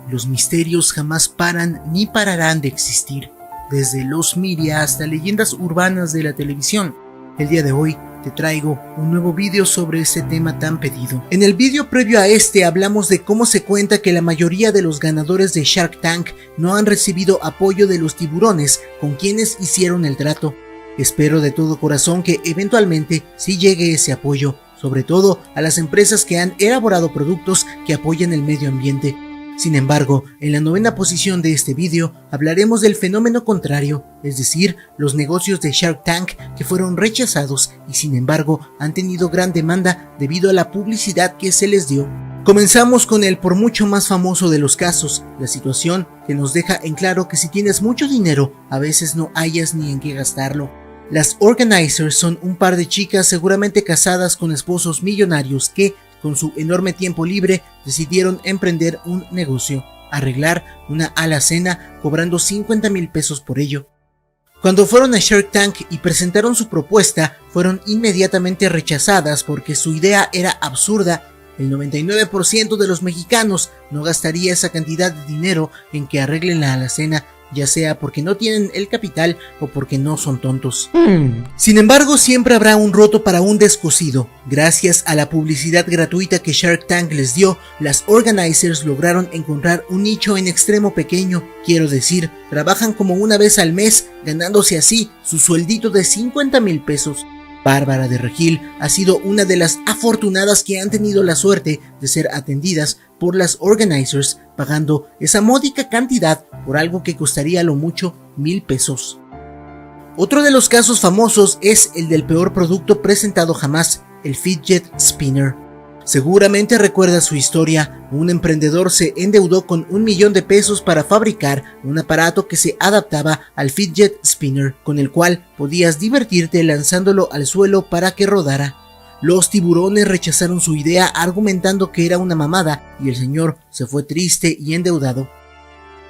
Los misterios jamás paran ni pararán de existir, desde los media hasta leyendas urbanas de la televisión. El día de hoy te traigo un nuevo vídeo sobre este tema tan pedido. En el vídeo previo a este hablamos de cómo se cuenta que la mayoría de los ganadores de Shark Tank no han recibido apoyo de los tiburones con quienes hicieron el trato. Espero de todo corazón que eventualmente sí llegue ese apoyo, sobre todo a las empresas que han elaborado productos que apoyan el medio ambiente. Sin embargo, en la 9ª posición de este vídeo hablaremos del fenómeno contrario, es decir, los negocios de Shark Tank que fueron rechazados y sin embargo han tenido gran demanda debido a la publicidad que se les dio. Comenzamos con el por mucho más famoso de los casos, la situación que nos deja en claro que si tienes mucho dinero, a veces no hayas ni en qué gastarlo. Las organizers son un par de chicas seguramente casadas con esposos millonarios que, con su enorme tiempo libre, decidieron emprender un negocio, arreglar una alacena cobrando 50,000 pesos por ello. Cuando fueron a Shark Tank y presentaron su propuesta, fueron inmediatamente rechazadas porque su idea era absurda. El 99% de los mexicanos no gastaría esa cantidad de dinero en que arreglen la alacena, ya sea porque no tienen el capital o porque no son tontos. Sin embargo, siempre habrá un roto para un descosido. Gracias a la publicidad gratuita que Shark Tank les dio, las organizers lograron encontrar un nicho en extremo pequeño, quiero decir, trabajan como una vez al mes, ganándose así su sueldito de 50,000 pesos. Bárbara de Regil ha sido una de las afortunadas que han tenido la suerte de ser atendidas por las organizers, pagando esa módica cantidad por algo que costaría a lo mucho 1,000 pesos. Otro de los casos famosos es el del peor producto presentado jamás, el fidget spinner. Seguramente recuerdas su historia. Un emprendedor se endeudó con 1,000,000 de pesos para fabricar un aparato que se adaptaba al fidget spinner, con el cual podías divertirte lanzándolo al suelo para que rodara. Los tiburones rechazaron su idea argumentando que era una mamada y el señor se fue triste y endeudado.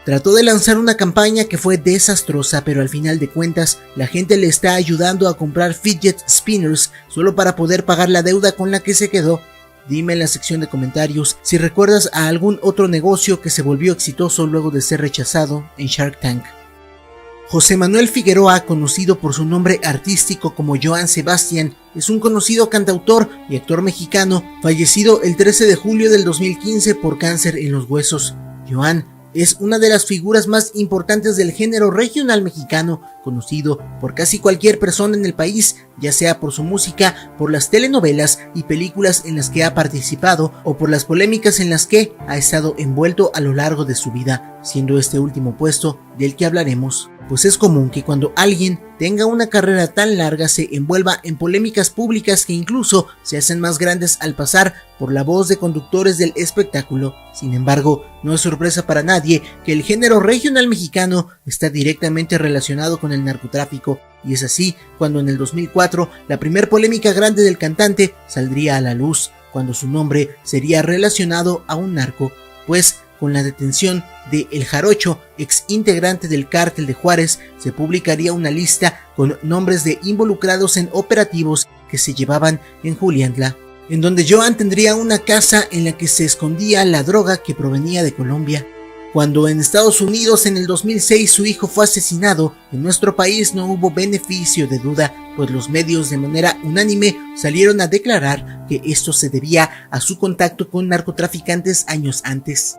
Trató de lanzar una campaña que fue desastrosa, pero al final de cuentas la gente le está ayudando a comprar fidget spinners solo para poder pagar la deuda con la que se quedó. Dime en la sección de comentarios si recuerdas a algún otro negocio que se volvió exitoso luego de ser rechazado en Shark Tank. José Manuel Figueroa, conocido por su nombre artístico como Joan Sebastián, es un conocido cantautor y actor mexicano, fallecido el 13 de julio del 2015 por cáncer en los huesos. Joan es una de las figuras más importantes del género regional mexicano, conocido por casi cualquier persona en el país, ya sea por su música, por las telenovelas y películas en las que ha participado o por las polémicas en las que ha estado envuelto a lo largo de su vida, siendo este último puesto del que hablaremos. Pues es común que cuando alguien tenga una carrera tan larga se envuelva en polémicas públicas que incluso se hacen más grandes al pasar por la voz de conductores del espectáculo. Sin embargo, no es sorpresa para nadie que el género regional mexicano está directamente relacionado con el narcotráfico, y es así cuando en el 2004 la primer polémica grande del cantante saldría a la luz, cuando su nombre sería relacionado a un narco, pues con la detención de El Jarocho, ex integrante del Cártel de Juárez, se publicaría una lista con nombres de involucrados en operativos que se llevaban en Juliantla, en donde Joan tendría una casa en la que se escondía la droga que provenía de Colombia. Cuando en Estados Unidos en el 2006 su hijo fue asesinado, en nuestro país no hubo beneficio de duda, pues los medios de manera unánime salieron a declarar que esto se debía a su contacto con narcotraficantes años antes.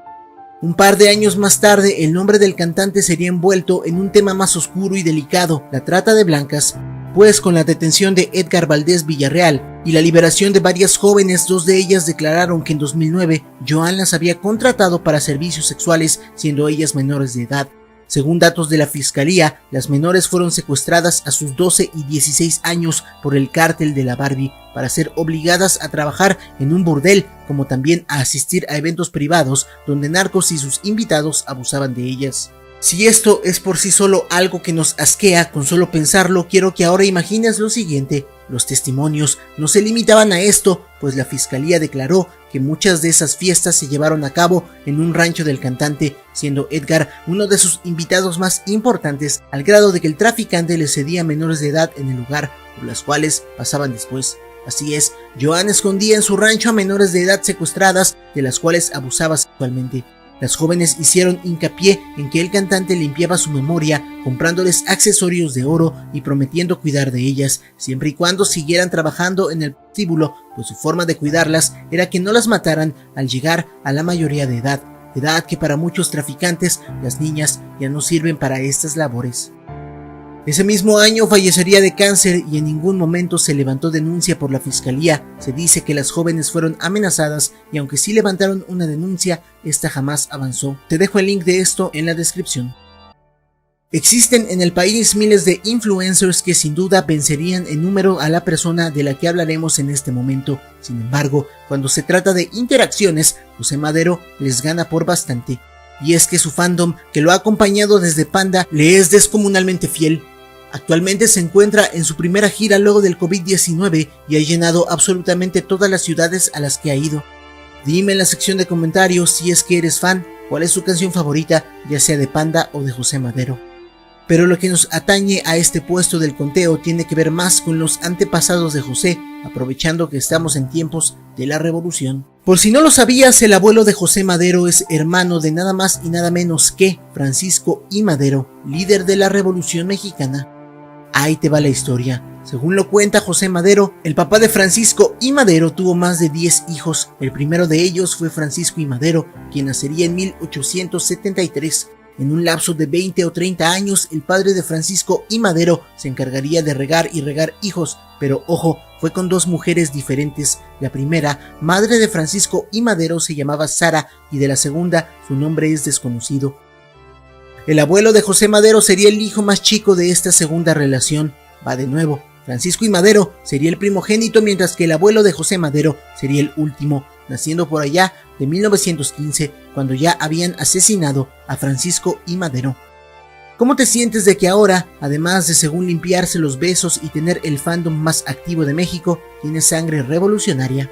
Un par de años más tarde, el nombre del cantante sería envuelto en un tema más oscuro y delicado, la trata de blancas, pues con la detención de Edgar Valdés Villarreal y la liberación de varias jóvenes, 2 de ellas declararon que en 2009 Joan las había contratado para servicios sexuales, siendo ellas menores de edad. Según datos de la fiscalía, las menores fueron secuestradas a sus 12 y 16 años por el cártel de la Barbie para ser obligadas a trabajar en un burdel, como también a asistir a eventos privados donde narcos y sus invitados abusaban de ellas. Si esto es por sí solo algo que nos asquea con solo pensarlo, quiero que ahora imagines lo siguiente. Los testimonios no se limitaban a esto, pues la fiscalía declaró que muchas de esas fiestas se llevaron a cabo en un rancho del cantante, siendo Edgar uno de sus invitados más importantes, al grado de que el traficante le cedía a menores de edad en el lugar, por las cuales pasaban después. Así es, Joan escondía en su rancho a menores de edad secuestradas, de las cuales abusaba sexualmente. Las jóvenes hicieron hincapié en que el cantante limpiaba su memoria comprándoles accesorios de oro y prometiendo cuidar de ellas, siempre y cuando siguieran trabajando en el prostíbulo, pues su forma de cuidarlas era que no las mataran al llegar a la mayoría de edad que para muchos traficantes las niñas ya no sirven para estas labores. Ese mismo año fallecería de cáncer y en ningún momento se levantó denuncia por la fiscalía. Se dice que las jóvenes fueron amenazadas y aunque sí levantaron una denuncia, esta jamás avanzó. Te dejo el link de esto en la descripción. Existen en el país miles de influencers que sin duda vencerían en número a la persona de la que hablaremos en este momento. Sin embargo, cuando se trata de interacciones, José Madero les gana por bastante. Y es que su fandom, que lo ha acompañado desde Panda, le es descomunalmente fiel. Actualmente se encuentra en su primera gira luego del COVID-19 y ha llenado absolutamente todas las ciudades a las que ha ido. Dime en la sección de comentarios si es que eres fan, cuál es su canción favorita, ya sea de Panda o de José Madero. Pero lo que nos atañe a este puesto del conteo tiene que ver más con los antepasados de José, aprovechando que estamos en tiempos de la revolución. Por si no lo sabías, el abuelo de José Madero es hermano de nada más y nada menos que Francisco I. Madero, líder de la Revolución Mexicana. Ahí te va la historia. Según lo cuenta José Madero, el papá de Francisco I. Madero tuvo más de 10 hijos. El primero de ellos fue Francisco I. Madero, quien nacería en 1873. En un lapso de 20 o 30 años, el padre de Francisco I. Madero se encargaría de regar y regar hijos, pero ojo, fue con dos mujeres diferentes. La primera, madre de Francisco I. Madero, se llamaba Sara y de la segunda, su nombre es desconocido. El abuelo de José Madero sería el hijo más chico de esta segunda relación. Va de nuevo, Francisco I. Madero sería el primogénito, mientras que el abuelo de José Madero sería el último, naciendo por allá de 1915, cuando ya habían asesinado a Francisco I. Madero. ¿Cómo te sientes de que ahora, además de según limpiarse los besos y tener el fandom más activo de México, tienes sangre revolucionaria?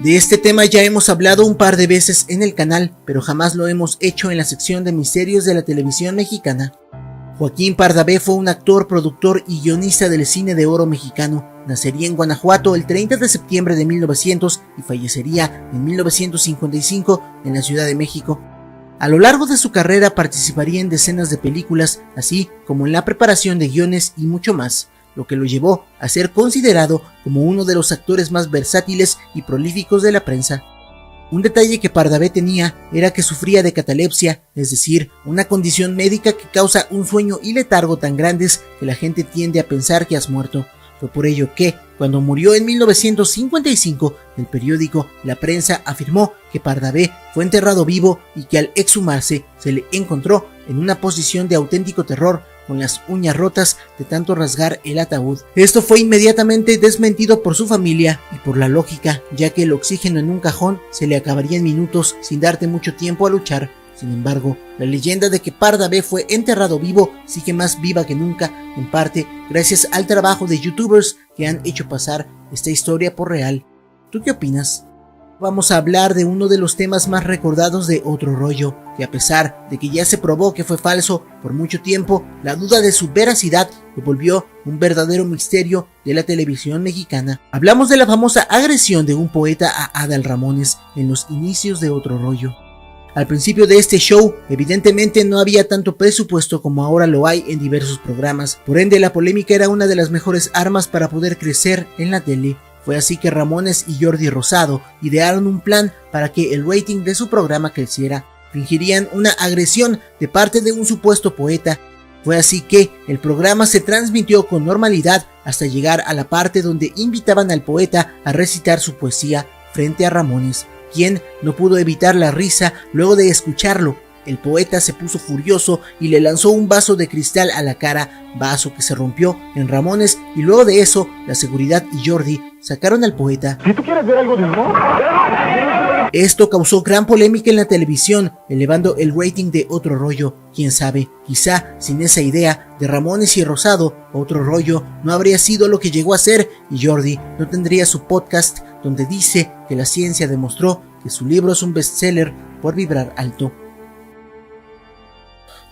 De este tema ya hemos hablado un par de veces en el canal, pero jamás lo hemos hecho en la sección de misterios de la televisión mexicana. Joaquín Pardavé fue un actor, productor y guionista del cine de oro mexicano. Nacería en Guanajuato el 30 de septiembre de 1900 y fallecería en 1955 en la Ciudad de México. A lo largo de su carrera participaría en decenas de películas, así como en la preparación de guiones y mucho más, lo que lo llevó a ser considerado como uno de los actores más versátiles y prolíficos de la prensa. Un detalle que Pardavé tenía era que sufría de catalepsia, es decir, una condición médica que causa un sueño y letargo tan grandes que la gente tiende a pensar que has muerto. Fue por ello que, cuando murió en 1955, el periódico La Prensa afirmó que Pardavé fue enterrado vivo y que al exhumarse se le encontró en una posición de auténtico terror, con las uñas rotas de tanto rasgar el ataúd. Esto fue inmediatamente desmentido por su familia y por la lógica, ya que el oxígeno en un cajón se le acabaría en minutos sin darte mucho tiempo a luchar. Sin embargo, la leyenda de que Pardavé fue enterrado vivo sigue más viva que nunca, en parte gracias al trabajo de youtubers que han hecho pasar esta historia por real. ¿Tú qué opinas? Vamos a hablar de uno de los temas más recordados de Otro Rollo, que a pesar de que ya se probó que fue falso por mucho tiempo, la duda de su veracidad lo volvió un verdadero misterio de la televisión mexicana. Hablamos de la famosa agresión de un poeta a Adal Ramones en los inicios de Otro Rollo. Al principio de este show, evidentemente no había tanto presupuesto como ahora lo hay en diversos programas, por ende la polémica era una de las mejores armas para poder crecer en la tele. Fue así que Ramones y Jordi Rosado idearon un plan para que el rating de su programa creciera. Fingirían una agresión de parte de un supuesto poeta. Fue así que el programa se transmitió con normalidad hasta llegar a la parte donde invitaban al poeta a recitar su poesía frente a Ramones, quien no pudo evitar la risa luego de escucharlo. El poeta se puso furioso y le lanzó un vaso de cristal a la cara, vaso que se rompió en Ramones, y luego de eso, la seguridad y Jordi sacaron al poeta. Si tú quieres ver algo de humor. Esto causó gran polémica en la televisión, elevando el rating de Otro Rollo. Quién sabe, quizá sin esa idea de Ramones y Rosado, Otro Rollo no habría sido lo que llegó a ser y Jordi no tendría su podcast donde dice que la ciencia demostró que su libro es un bestseller por vibrar alto.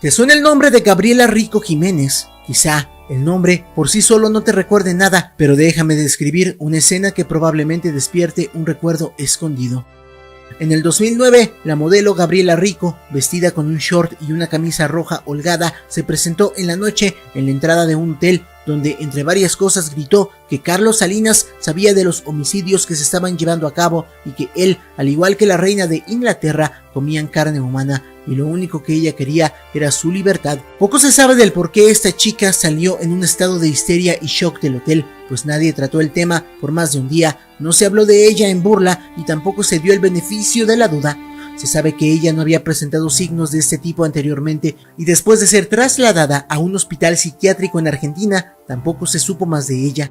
¿Te suena el nombre de Gabriela Rico Jiménez? Quizá el nombre por sí solo no te recuerde nada, pero déjame describir una escena que probablemente despierte un recuerdo escondido. En el 2009, la modelo Gabriela Rico, vestida con un short y una camisa roja holgada, se presentó en la noche en la entrada de un hotel, donde entre varias cosas gritó que Carlos Salinas sabía de los homicidios que se estaban llevando a cabo y que él, al igual que la reina de Inglaterra, comían carne humana y lo único que ella quería era su libertad. Poco se sabe del por qué esta chica salió en un estado de histeria y shock del hotel, pues nadie trató el tema por más de un día, no se habló de ella en burla y tampoco se dio el beneficio de la duda. Se sabe que ella no había presentado signos de este tipo anteriormente y después de ser trasladada a un hospital psiquiátrico en Argentina, tampoco se supo más de ella.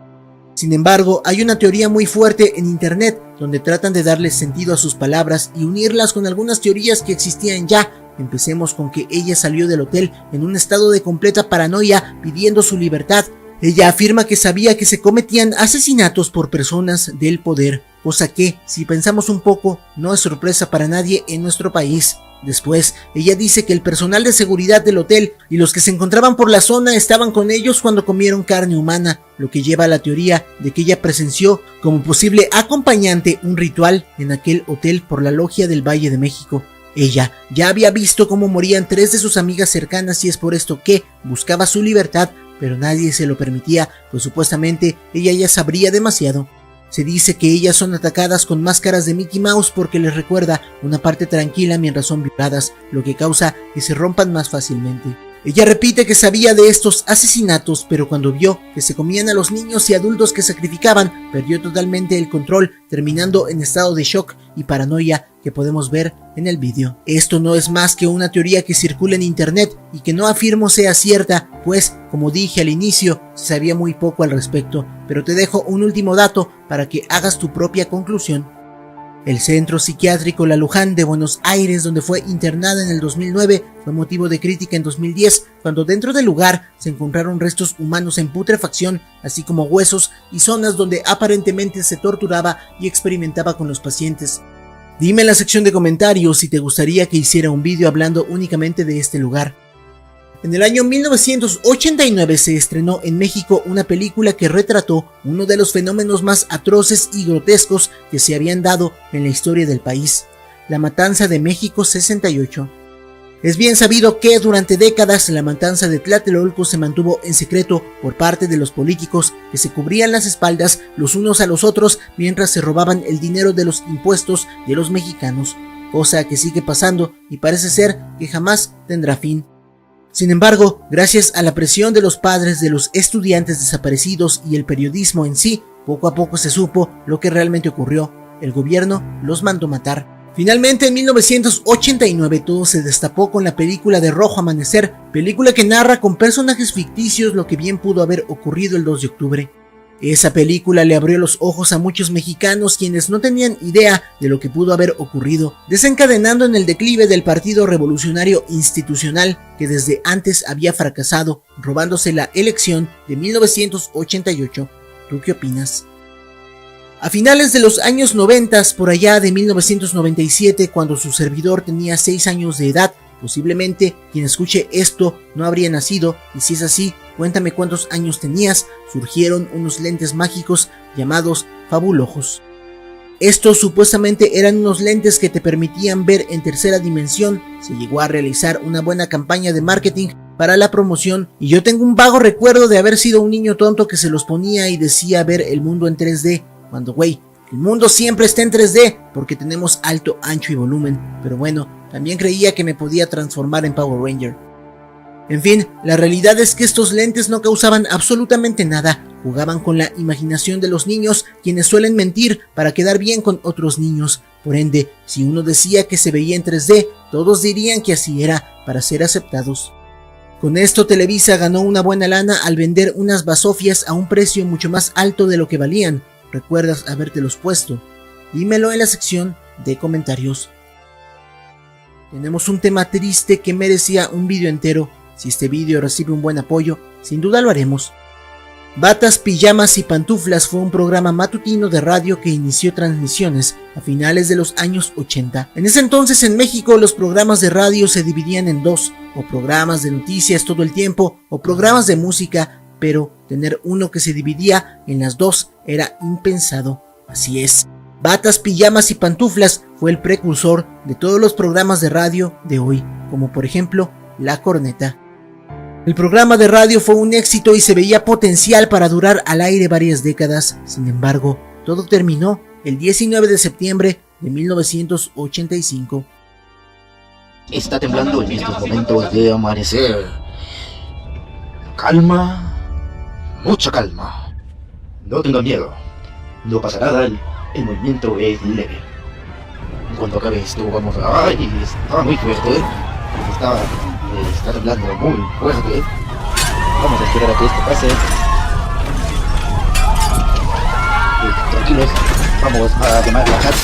Sin embargo, hay una teoría muy fuerte en internet donde tratan de darle sentido a sus palabras y unirlas con algunas teorías que existían ya. Empecemos con que ella salió del hotel en un estado de completa paranoia pidiendo su libertad. Ella afirma que sabía que se cometían asesinatos por personas del poder, cosa que, si pensamos un poco, no es sorpresa para nadie en nuestro país. Después, ella dice que el personal de seguridad del hotel y los que se encontraban por la zona estaban con ellos cuando comieron carne humana, lo que lleva a la teoría de que ella presenció como posible acompañante un ritual en aquel hotel por la logia del Valle de México. Ella ya había visto cómo morían 3 de sus amigas cercanas y es por esto que buscaba su libertad, pero nadie se lo permitía, pues supuestamente ella ya sabría demasiado. Se dice que ellas son atacadas con máscaras de Mickey Mouse porque les recuerda una parte tranquila mientras son violadas, lo que causa que se rompan más fácilmente. Ella repite que sabía de estos asesinatos, pero cuando vio que se comían a los niños y adultos que sacrificaban, perdió totalmente el control, terminando en estado de shock y paranoia que podemos ver en el vídeo. Esto no es más que una teoría que circula en internet y que no afirmo sea cierta, pues, como dije al inicio, se sabía muy poco al respecto, pero te dejo un último dato para que hagas tu propia conclusión. El Centro Psiquiátrico La Luján de Buenos Aires, donde fue internada en el 2009, fue motivo de crítica en 2010, cuando dentro del lugar se encontraron restos humanos en putrefacción, así como huesos y zonas donde aparentemente se torturaba y experimentaba con los pacientes. Dime en la sección de comentarios si te gustaría que hiciera un vídeo hablando únicamente de este lugar. En el año 1989 se estrenó en México una película que retrató uno de los fenómenos más atroces y grotescos que se habían dado en la historia del país, la Matanza de México 68. Es bien sabido que durante décadas la matanza de Tlatelolco se mantuvo en secreto por parte de los políticos que se cubrían las espaldas los unos a los otros mientras se robaban el dinero de los impuestos de los mexicanos, cosa que sigue pasando y parece ser que jamás tendrá fin. Sin embargo, gracias a la presión de los padres de los estudiantes desaparecidos y el periodismo en sí, poco a poco se supo lo que realmente ocurrió. El gobierno los mandó matar. Finalmente, en 1989 todo se destapó con la película de Rojo Amanecer, película que narra con personajes ficticios lo que bien pudo haber ocurrido el 2 de octubre. Esa película le abrió los ojos a muchos mexicanos quienes no tenían idea de lo que pudo haber ocurrido, desencadenando en el declive del Partido Revolucionario Institucional que desde antes había fracasado, robándose la elección de 1988. ¿Tú qué opinas? A finales de los años 90, por allá de 1997, cuando su servidor tenía 6 años de edad, posiblemente quien escuche esto no habría nacido, y si es así, cuéntame cuántos años tenías, surgieron unos lentes mágicos llamados Fabulojos. Estos supuestamente eran unos lentes que te permitían ver en tercera dimensión. Se llegó a realizar una buena campaña de marketing para la promoción y yo tengo un vago recuerdo de haber sido un niño tonto que se los ponía y decía ver el mundo en 3D, cuando güey, el mundo siempre está en 3D porque tenemos alto, ancho y volumen, pero bueno, también creía que me podía transformar en Power Ranger. En fin, la realidad es que estos lentes no causaban absolutamente nada, jugaban con la imaginación de los niños, quienes suelen mentir para quedar bien con otros niños. Por ende, si uno decía que se veía en 3D, todos dirían que así era, para ser aceptados. Con esto Televisa ganó una buena lana al vender unas basofias a un precio mucho más alto de lo que valían. ¿Recuerdas habértelos puesto? Dímelo en la sección de comentarios. Tenemos un tema triste que merecía un vídeo entero. Si este vídeo recibe un buen apoyo, sin duda lo haremos. Batas, Pijamas y Pantuflas fue un programa matutino de radio que inició transmisiones a finales de los años 80. En ese entonces en México los programas de radio se dividían en dos, o programas de noticias todo el tiempo, o programas de música, pero tener uno que se dividía en las dos era impensado. Así es. Batas, Pijamas y Pantuflas fue el precursor de todos los programas de radio de hoy, como por ejemplo La Corneta. El programa de radio fue un éxito y se veía potencial para durar al aire varias décadas. Sin embargo, todo terminó el 19 de septiembre de 1985. Está temblando en estos momentos de amanecer. Calma, mucha calma. No tengan miedo. No pasa nada, el movimiento es leve. En cuanto acabe esto, vamos a... ¡Ay! Está muy fuerte. Está temblando muy fuerte. Vamos a esperar a que esto pase. Tranquilos, vamos a quemar la chat.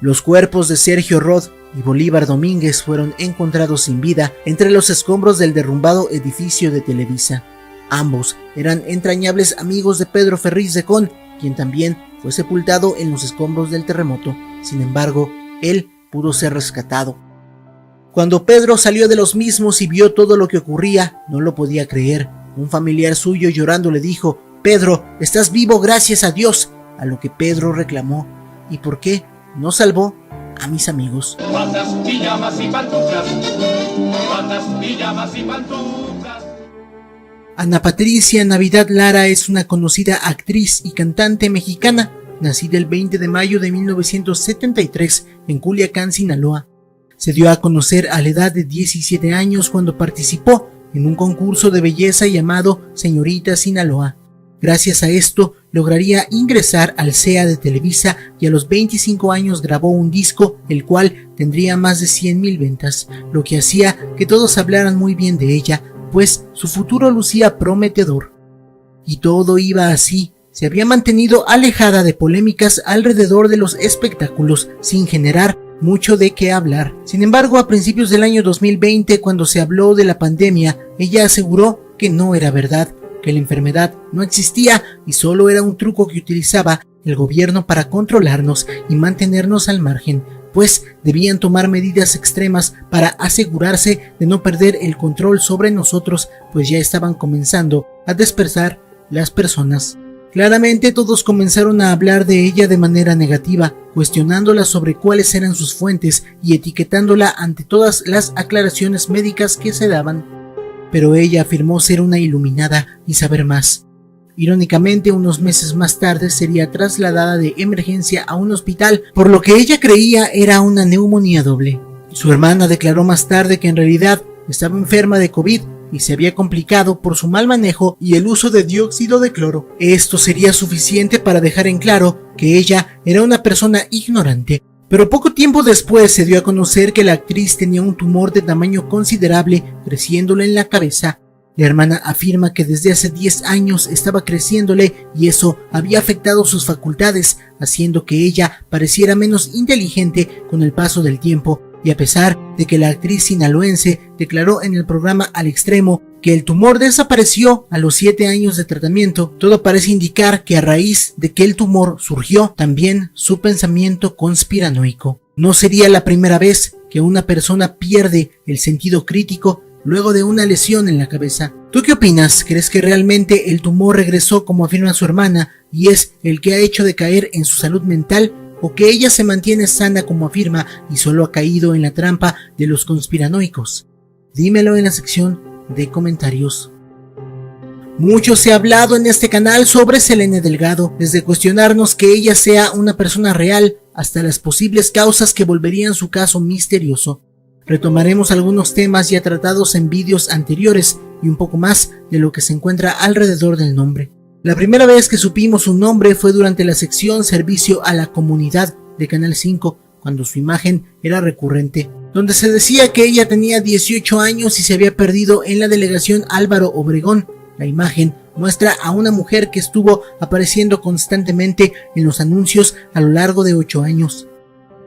Los cuerpos de Sergio Rod y Bolívar Domínguez fueron encontrados sin vida entre los escombros del derrumbado edificio de Televisa. Ambos eran entrañables amigos de Pedro Ferriz de Con, quien también fue sepultado en los escombros del terremoto. Sin embargo, él pudo ser rescatado. Cuando Pedro salió de los mismos y vio todo lo que ocurría, no lo podía creer. Un familiar suyo llorando le dijo: «Pedro, estás vivo gracias a Dios», a lo que Pedro reclamó: «¿Y por qué no salvó a mis amigos?». Batas, pijamas y pantuflas. Batas, pijamas y pantuflas. Ana Patricia Navidad Lara es una conocida actriz y cantante mexicana, nacida el 20 de mayo de 1973 en Culiacán, Sinaloa. Se dio a conocer a la edad de 17 años cuando participó en un concurso de belleza llamado Señorita Sinaloa. Gracias a esto lograría ingresar al CEA de Televisa y a los 25 años grabó un disco el cual tendría más de 100,000 ventas, lo que hacía que todos hablaran muy bien de ella, pues su futuro lucía prometedor. Y todo iba así. Se había mantenido alejada de polémicas alrededor de los espectáculos sin generar mucho de qué hablar. Sin embargo, a principios del año 2020, cuando se habló de la pandemia, ella aseguró que no era verdad, que la enfermedad no existía y solo era un truco que utilizaba el gobierno para controlarnos y mantenernos al margen, pues debían tomar medidas extremas para asegurarse de no perder el control sobre nosotros, pues ya estaban comenzando a dispersar las personas. Claramente todos comenzaron a hablar de ella de manera negativa, cuestionándola sobre cuáles eran sus fuentes y etiquetándola ante todas las aclaraciones médicas que se daban. Pero ella afirmó ser una iluminada y saber más. Irónicamente, unos meses más tarde sería trasladada de emergencia a un hospital por lo que ella creía era una neumonía doble. Su hermana declaró más tarde que en realidad estaba enferma de COVID y se había complicado por su mal manejo y el uso de dióxido de cloro. Esto sería suficiente para dejar en claro que ella era una persona ignorante. Pero poco tiempo después se dio a conocer que la actriz tenía un tumor de tamaño considerable creciéndole en la cabeza. La hermana afirma que desde hace 10 años estaba creciéndole y eso había afectado sus facultades, haciendo que ella pareciera menos inteligente con el paso del tiempo. Y a pesar de que la actriz sinaloense declaró en el programa Al Extremo que el tumor desapareció a los 7 años de tratamiento, todo parece indicar que a raíz de que el tumor surgió también su pensamiento conspiranoico. No sería la primera vez que una persona pierde el sentido crítico luego de una lesión en la cabeza. ¿Tú qué opinas? ¿Crees que realmente el tumor regresó como afirma su hermana y es el que ha hecho decaer en su salud mental? ¿O que ella se mantiene sana como afirma y solo ha caído en la trampa de los conspiranoicos? Dímelo en la sección de comentarios. Mucho se ha hablado en este canal sobre Selene Delgado, desde cuestionarnos que ella sea una persona real hasta las posibles causas que volverían su caso misterioso. Retomaremos algunos temas ya tratados en vídeos anteriores y un poco más de lo que se encuentra alrededor del nombre. La primera vez que supimos su nombre fue durante la sección Servicio a la Comunidad de Canal 5, cuando su imagen era recurrente, donde se decía que ella tenía 18 años y se había perdido en la delegación Álvaro Obregón. La imagen muestra a una mujer que estuvo apareciendo constantemente en los anuncios a lo largo de 8 años.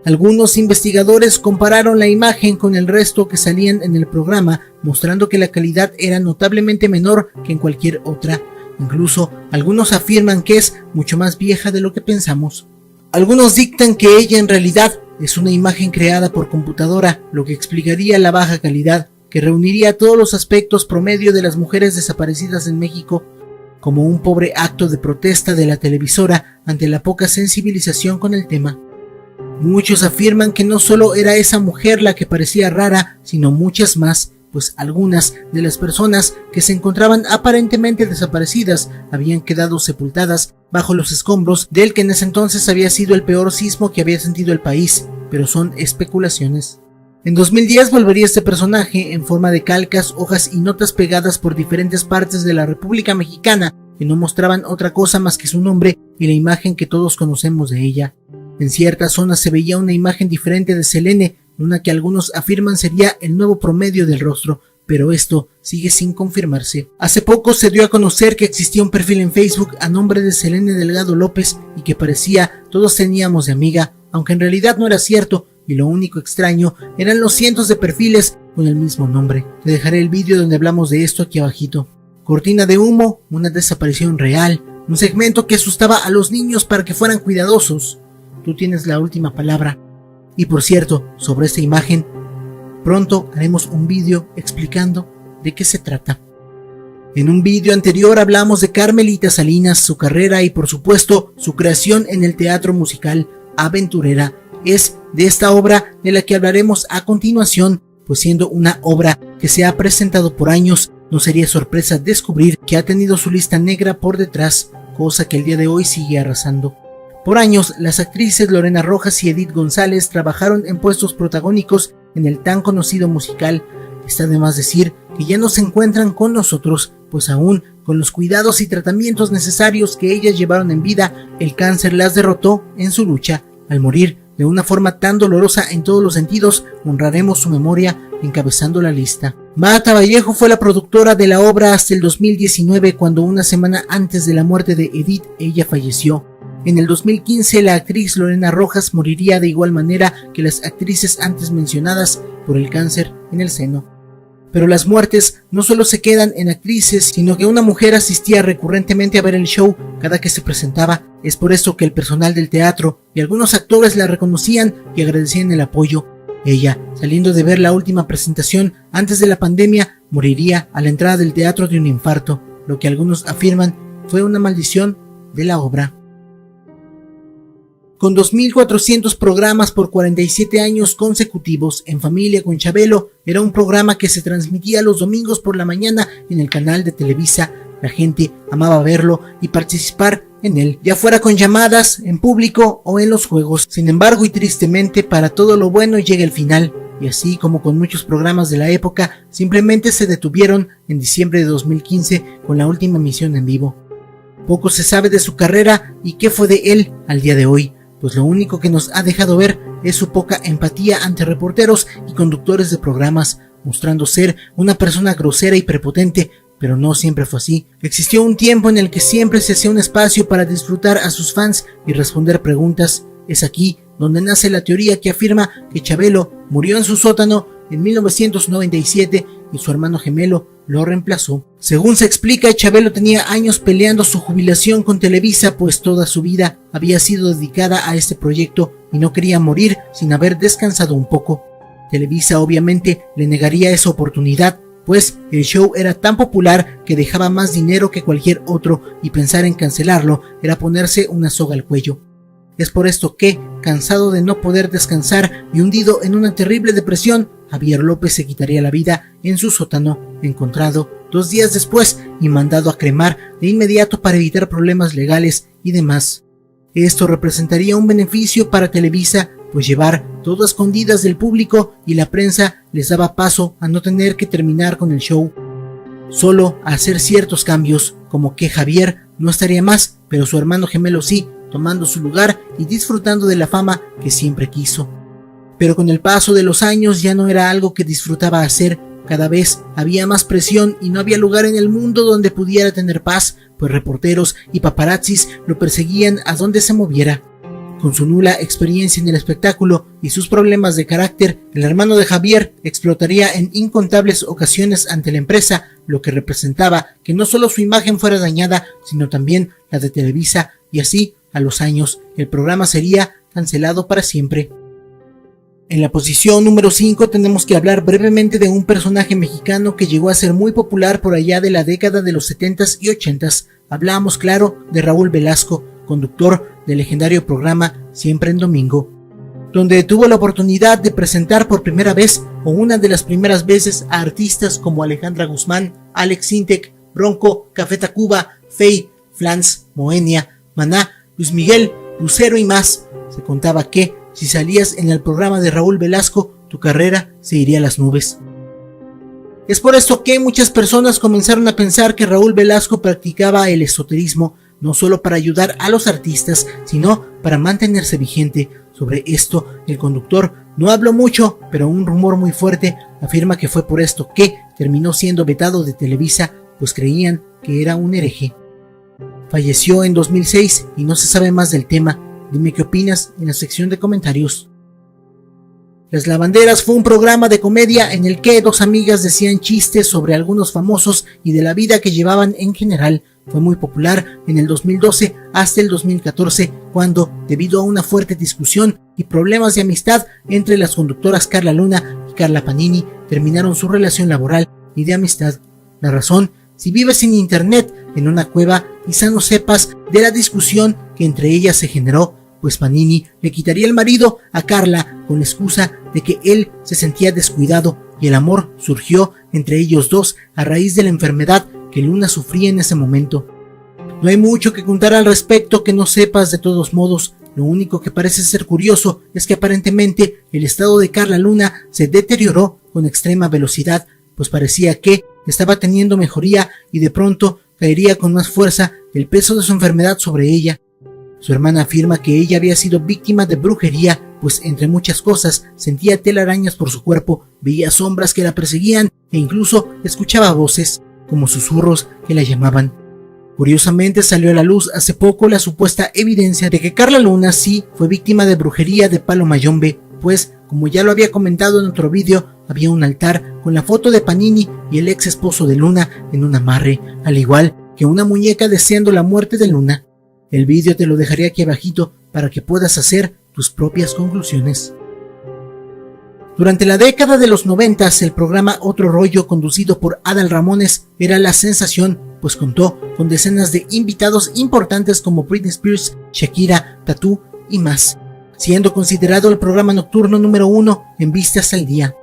Algunos investigadores compararon la imagen con el resto que salían en el programa, mostrando que la calidad era notablemente menor que en cualquier otra. Incluso algunos afirman que es mucho más vieja de lo que pensamos. Algunos dictan que ella en realidad es una imagen creada por computadora, lo que explicaría la baja calidad, que reuniría todos los aspectos promedio de las mujeres desaparecidas en México, como un pobre acto de protesta de la televisora ante la poca sensibilización con el tema. Muchos afirman que no solo era esa mujer la que parecía rara, sino muchas más, pues algunas de las personas que se encontraban aparentemente desaparecidas habían quedado sepultadas bajo los escombros del que en ese entonces había sido el peor sismo que había sentido el país, pero son especulaciones. En 2010 volvería este personaje en forma de calcas, hojas y notas pegadas por diferentes partes de la República Mexicana que no mostraban otra cosa más que su nombre y la imagen que todos conocemos de ella. En ciertas zonas se veía una imagen diferente de Selene, una que algunos afirman sería el nuevo promedio del rostro, pero esto sigue sin confirmarse. Hace poco se dio a conocer que existía un perfil en Facebook a nombre de Selene Delgado López y que parecía todos teníamos de amiga, aunque en realidad no era cierto, y lo único extraño eran los cientos de perfiles con el mismo nombre. Te dejaré el vídeo donde hablamos de esto aquí abajito. Cortina de humo, una desaparición real, un segmento que asustaba a los niños para que fueran cuidadosos. Tú tienes la última palabra. Y por cierto, sobre esta imagen, pronto haremos un vídeo explicando de qué se trata. En un vídeo anterior hablamos de Carmelita Salinas, su carrera y por supuesto su creación en el teatro musical Aventurera. Es de esta obra de la que hablaremos a continuación, pues siendo una obra que se ha presentado por años, no sería sorpresa descubrir que ha tenido su lista negra por detrás, cosa que el día de hoy sigue arrasando. Por años, las actrices Lorena Rojas y Edith González trabajaron en puestos protagónicos en el tan conocido musical. Está de más decir que ya no se encuentran con nosotros, pues aún con los cuidados y tratamientos necesarios que ellas llevaron en vida, el cáncer las derrotó en su lucha. Al morir de una forma tan dolorosa en todos los sentidos, honraremos su memoria encabezando la lista. Marta Vallejo fue la productora de la obra hasta el 2019, cuando una semana antes de la muerte de Edith, ella falleció. En el 2015 la actriz Lorena Rojas moriría de igual manera que las actrices antes mencionadas por el cáncer en el seno. Pero las muertes no solo se quedan en actrices, sino que una mujer asistía recurrentemente a ver el show cada que se presentaba. Es por eso que el personal del teatro y algunos actores la reconocían y agradecían el apoyo. Ella, saliendo de ver la última presentación antes de la pandemia, moriría a la entrada del teatro de un infarto, lo que algunos afirman fue una maldición de la obra. Con 2.400 programas por 47 años consecutivos, En Familia con Chabelo era un programa que se transmitía los domingos por la mañana en el canal de Televisa. La gente amaba verlo y participar en él, ya fuera con llamadas, en público o en los juegos. Sin embargo, y tristemente, para todo lo bueno llega el final, y así como con muchos programas de la época, simplemente se detuvieron en diciembre de 2015 con la última emisión en vivo. Poco se sabe de su carrera y qué fue de él al día de hoy, pues lo único que nos ha dejado ver es su poca empatía ante reporteros y conductores de programas, mostrando ser una persona grosera y prepotente, pero no siempre fue así. Existió un tiempo en el que siempre se hacía un espacio para disfrutar a sus fans y responder preguntas. Es aquí donde nace la teoría que afirma que Chabelo murió en su sótano en 1997 y su hermano gemelo lo reemplazó. Según se explica, Chabelo tenía años peleando su jubilación con Televisa, pues toda su vida había sido dedicada a este proyecto y no quería morir sin haber descansado un poco. Televisa obviamente le negaría esa oportunidad, pues el show era tan popular que dejaba más dinero que cualquier otro y pensar en cancelarlo era ponerse una soga al cuello. Es por esto que, cansado de no poder descansar y hundido en una terrible depresión, Javier López se quitaría la vida en su sótano, encontrado 2 días después y mandado a cremar de inmediato para evitar problemas legales y demás. Esto representaría un beneficio para Televisa, pues llevar todo a escondidas del público y la prensa les daba paso a no tener que terminar con el show, solo a hacer ciertos cambios, como que Javier no estaría más, pero su hermano gemelo sí, tomando su lugar y disfrutando de la fama que siempre quiso. Pero con el paso de los años ya no era algo que disfrutaba hacer. Cada vez había más presión y no había lugar en el mundo donde pudiera tener paz, pues reporteros y paparazzis lo perseguían a donde se moviera. Con su nula experiencia en el espectáculo y sus problemas de carácter, el hermano de Javier explotaría en incontables ocasiones ante la empresa, lo que representaba que no solo su imagen fuera dañada, sino también la de Televisa, y así, a los años, el programa sería cancelado para siempre. En la posición número 5 tenemos que hablar brevemente de un personaje mexicano que llegó a ser muy popular por allá de la década de los 70s y 80s. Hablamos, claro, de Raúl Velasco, conductor del legendario programa Siempre en Domingo. donde tuvo la oportunidad de presentar por primera vez o una de las primeras veces a artistas como Alejandra Guzmán, Alex Sintek, Bronco, Café Tacuba, Fey, Flans, Moenia, Maná, Luis Miguel, Lucero y más. Se contaba que si salías en el programa de Raúl Velasco, tu carrera se iría a las nubes. Es por esto que muchas personas comenzaron a pensar que Raúl Velasco practicaba el esoterismo, no solo para ayudar a los artistas, sino para mantenerse vigente. Sobre esto, el conductor no habló mucho, pero un rumor muy fuerte afirma que fue por esto que terminó siendo vetado de Televisa, pues creían que era un hereje. Falleció en 2006 y no se sabe más del tema. Dime qué opinas en la sección de comentarios. Las Lavanderas fue un programa de comedia en el que dos amigas decían chistes sobre algunos famosos y de la vida que llevaban en general. Fue muy popular en el 2012 hasta el 2014, cuando, debido a una fuerte discusión y problemas de amistad entre las conductoras Carla Luna y Carla Panini, terminaron su relación laboral y de amistad. La razón: si vives sin internet en una cueva, quizá no sepas de la discusión que entre ellas se generó, pues Panini le quitaría el marido a Carla con la excusa de que él se sentía descuidado, y el amor surgió entre ellos dos a raíz de la enfermedad que Luna sufría en ese momento. No hay mucho que contar al respecto que no sepas de todos modos. Lo único que parece ser curioso es que aparentemente el estado de Carla Luna se deterioró con extrema velocidad, pues parecía que estaba teniendo mejoría y de pronto caería con más fuerza el peso de su enfermedad sobre ella. Su hermana afirma que ella había sido víctima de brujería, pues entre muchas cosas sentía telarañas por su cuerpo, veía sombras que la perseguían e incluso escuchaba voces, como susurros que la llamaban. Curiosamente salió a la luz hace poco la supuesta evidencia de que Carla Luna sí fue víctima de brujería de palo mayombe, pues, como ya lo había comentado en otro vídeo, había un altar con la foto de Panini y el ex esposo de Luna en un amarre, al igual que una muñeca deseando la muerte de Luna. El vídeo te lo dejaré aquí abajito para que puedas hacer tus propias conclusiones. Durante la década de los 90, el programa Otro Rollo, conducido por Adal Ramones, era la sensación, pues contó con decenas de invitados importantes como Britney Spears, Shakira, Tatú y más, siendo considerado el programa nocturno número 1 en vistas al día.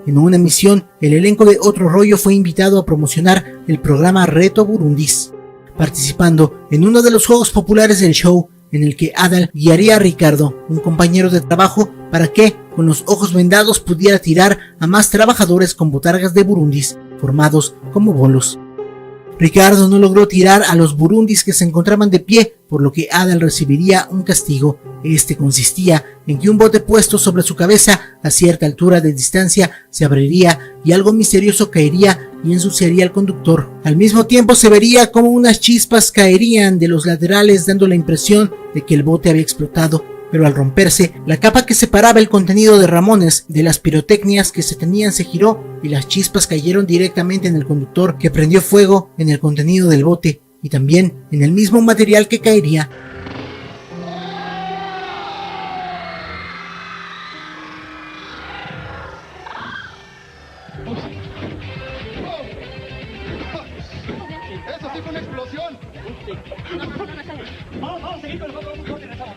En una emisión, el elenco de Otro Rollo fue invitado a promocionar el programa Reto Burundis, participando en uno de los juegos populares del show, en el que Adal guiaría a Ricardo, un compañero de trabajo, para que, con los ojos vendados, pudiera tirar a más trabajadores con botargas de burundis, formados como bolos. Ricardo no logró tirar a los burundis que se encontraban de pie, por lo que Adal recibiría un castigo. Este consistía en que un bote puesto sobre su cabeza a cierta altura de distancia se abriría y algo misterioso caería y ensuciaría al conductor. Al mismo tiempo se vería como unas chispas caerían de los laterales, dando la impresión de que el bote había explotado, pero al romperse, la capa que separaba el contenido de Ramones de las pirotecnias que se tenían se giró y las chispas cayeron directamente en el conductor, que prendió fuego en el contenido del bote y también en el mismo material que caería.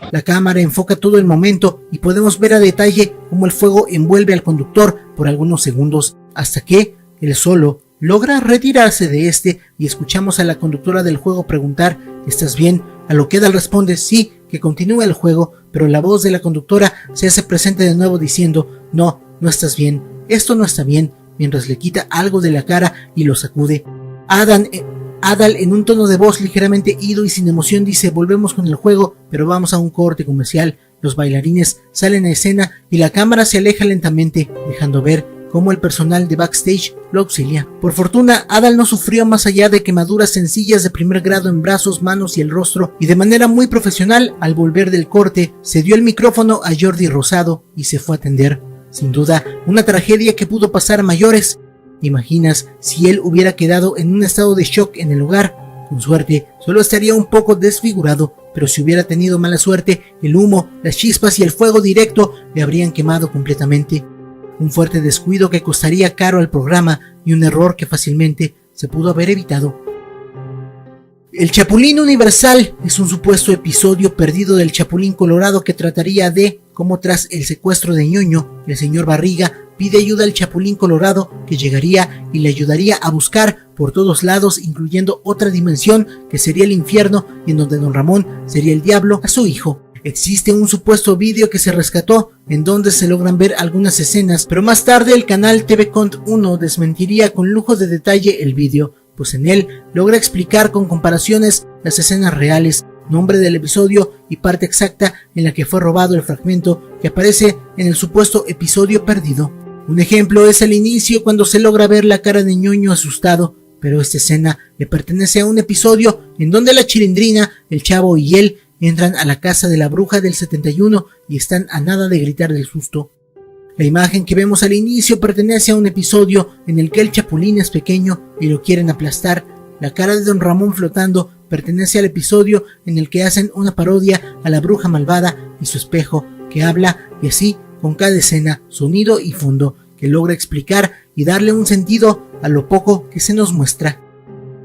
La cámara enfoca todo el momento y podemos ver a detalle cómo el fuego envuelve al conductor por algunos segundos, hasta que él solo logra retirarse de este y escuchamos a la conductora del juego preguntar: ¿estás bien? A lo que Adal responde sí, que continúa el juego, pero la voz de la conductora se hace presente de nuevo diciendo: no estás bien, esto no está bien, mientras le quita algo de la cara y lo sacude. Adal, en un tono de voz ligeramente ido y sin emoción, dice: volvemos con el juego, pero vamos a un corte comercial. Los bailarines salen a escena y la cámara se aleja lentamente, dejando ver cómo el personal de backstage lo auxilia. Por fortuna, Adal no sufrió más allá de quemaduras sencillas de primer grado en brazos, manos y el rostro, y de manera muy profesional, al volver del corte, se dio el micrófono a Jordi Rosado y se fue a atender. Sin duda, una tragedia que pudo pasar a mayores. ¿Te imaginas si él hubiera quedado en un estado de shock en el lugar? Con suerte, solo estaría un poco desfigurado, pero si hubiera tenido mala suerte, el humo, las chispas y el fuego directo le habrían quemado completamente. Un fuerte descuido que costaría caro al programa y un error que fácilmente se pudo haber evitado. El Chapulín Universal es un supuesto episodio perdido del Chapulín Colorado que trataría de cómo tras el secuestro de Ñoño, el señor Barriga pide ayuda al Chapulín Colorado que llegaría y le ayudaría a buscar por todos lados, incluyendo otra dimensión que sería el infierno y en donde Don Ramón sería el diablo a su hijo. Existe un supuesto vídeo que se rescató en donde se logran ver algunas escenas, pero más tarde el canal TV Cont 1 desmentiría con lujo de detalle el vídeo, pues en él logra explicar con comparaciones las escenas reales, nombre del episodio y parte exacta en la que fue robado el fragmento que aparece en el supuesto episodio perdido. Un ejemplo es el inicio cuando se logra ver la cara de Ñoño asustado, pero esta escena le pertenece a un episodio en donde la Chilindrina, el Chavo y él entran a la casa de la bruja del 71 y están a nada de gritar del susto. La imagen que vemos al inicio pertenece a un episodio en el que el Chapulín es pequeño y lo quieren aplastar. La cara de Don Ramón flotando pertenece al episodio en el que hacen una parodia a la bruja malvada y su espejo que habla, y así con cada escena, sonido y fondo que logra explicar y darle un sentido a lo poco que se nos muestra.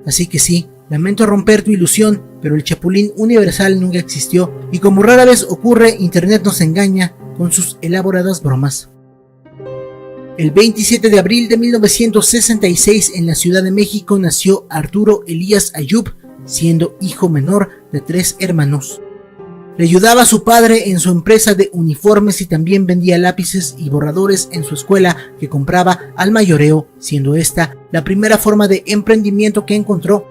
Así que sí, lamento romper tu ilusión, pero el Chapulín Universal nunca existió y como rara vez ocurre, Internet nos engaña con sus elaboradas bromas. El 27 de abril de 1966 en la Ciudad de México nació Arturo Elías Ayub, siendo hijo menor de 3 hermanos. Le ayudaba a su padre en su empresa de uniformes y también vendía lápices y borradores en su escuela que compraba al mayoreo, siendo esta la primera forma de emprendimiento que encontró.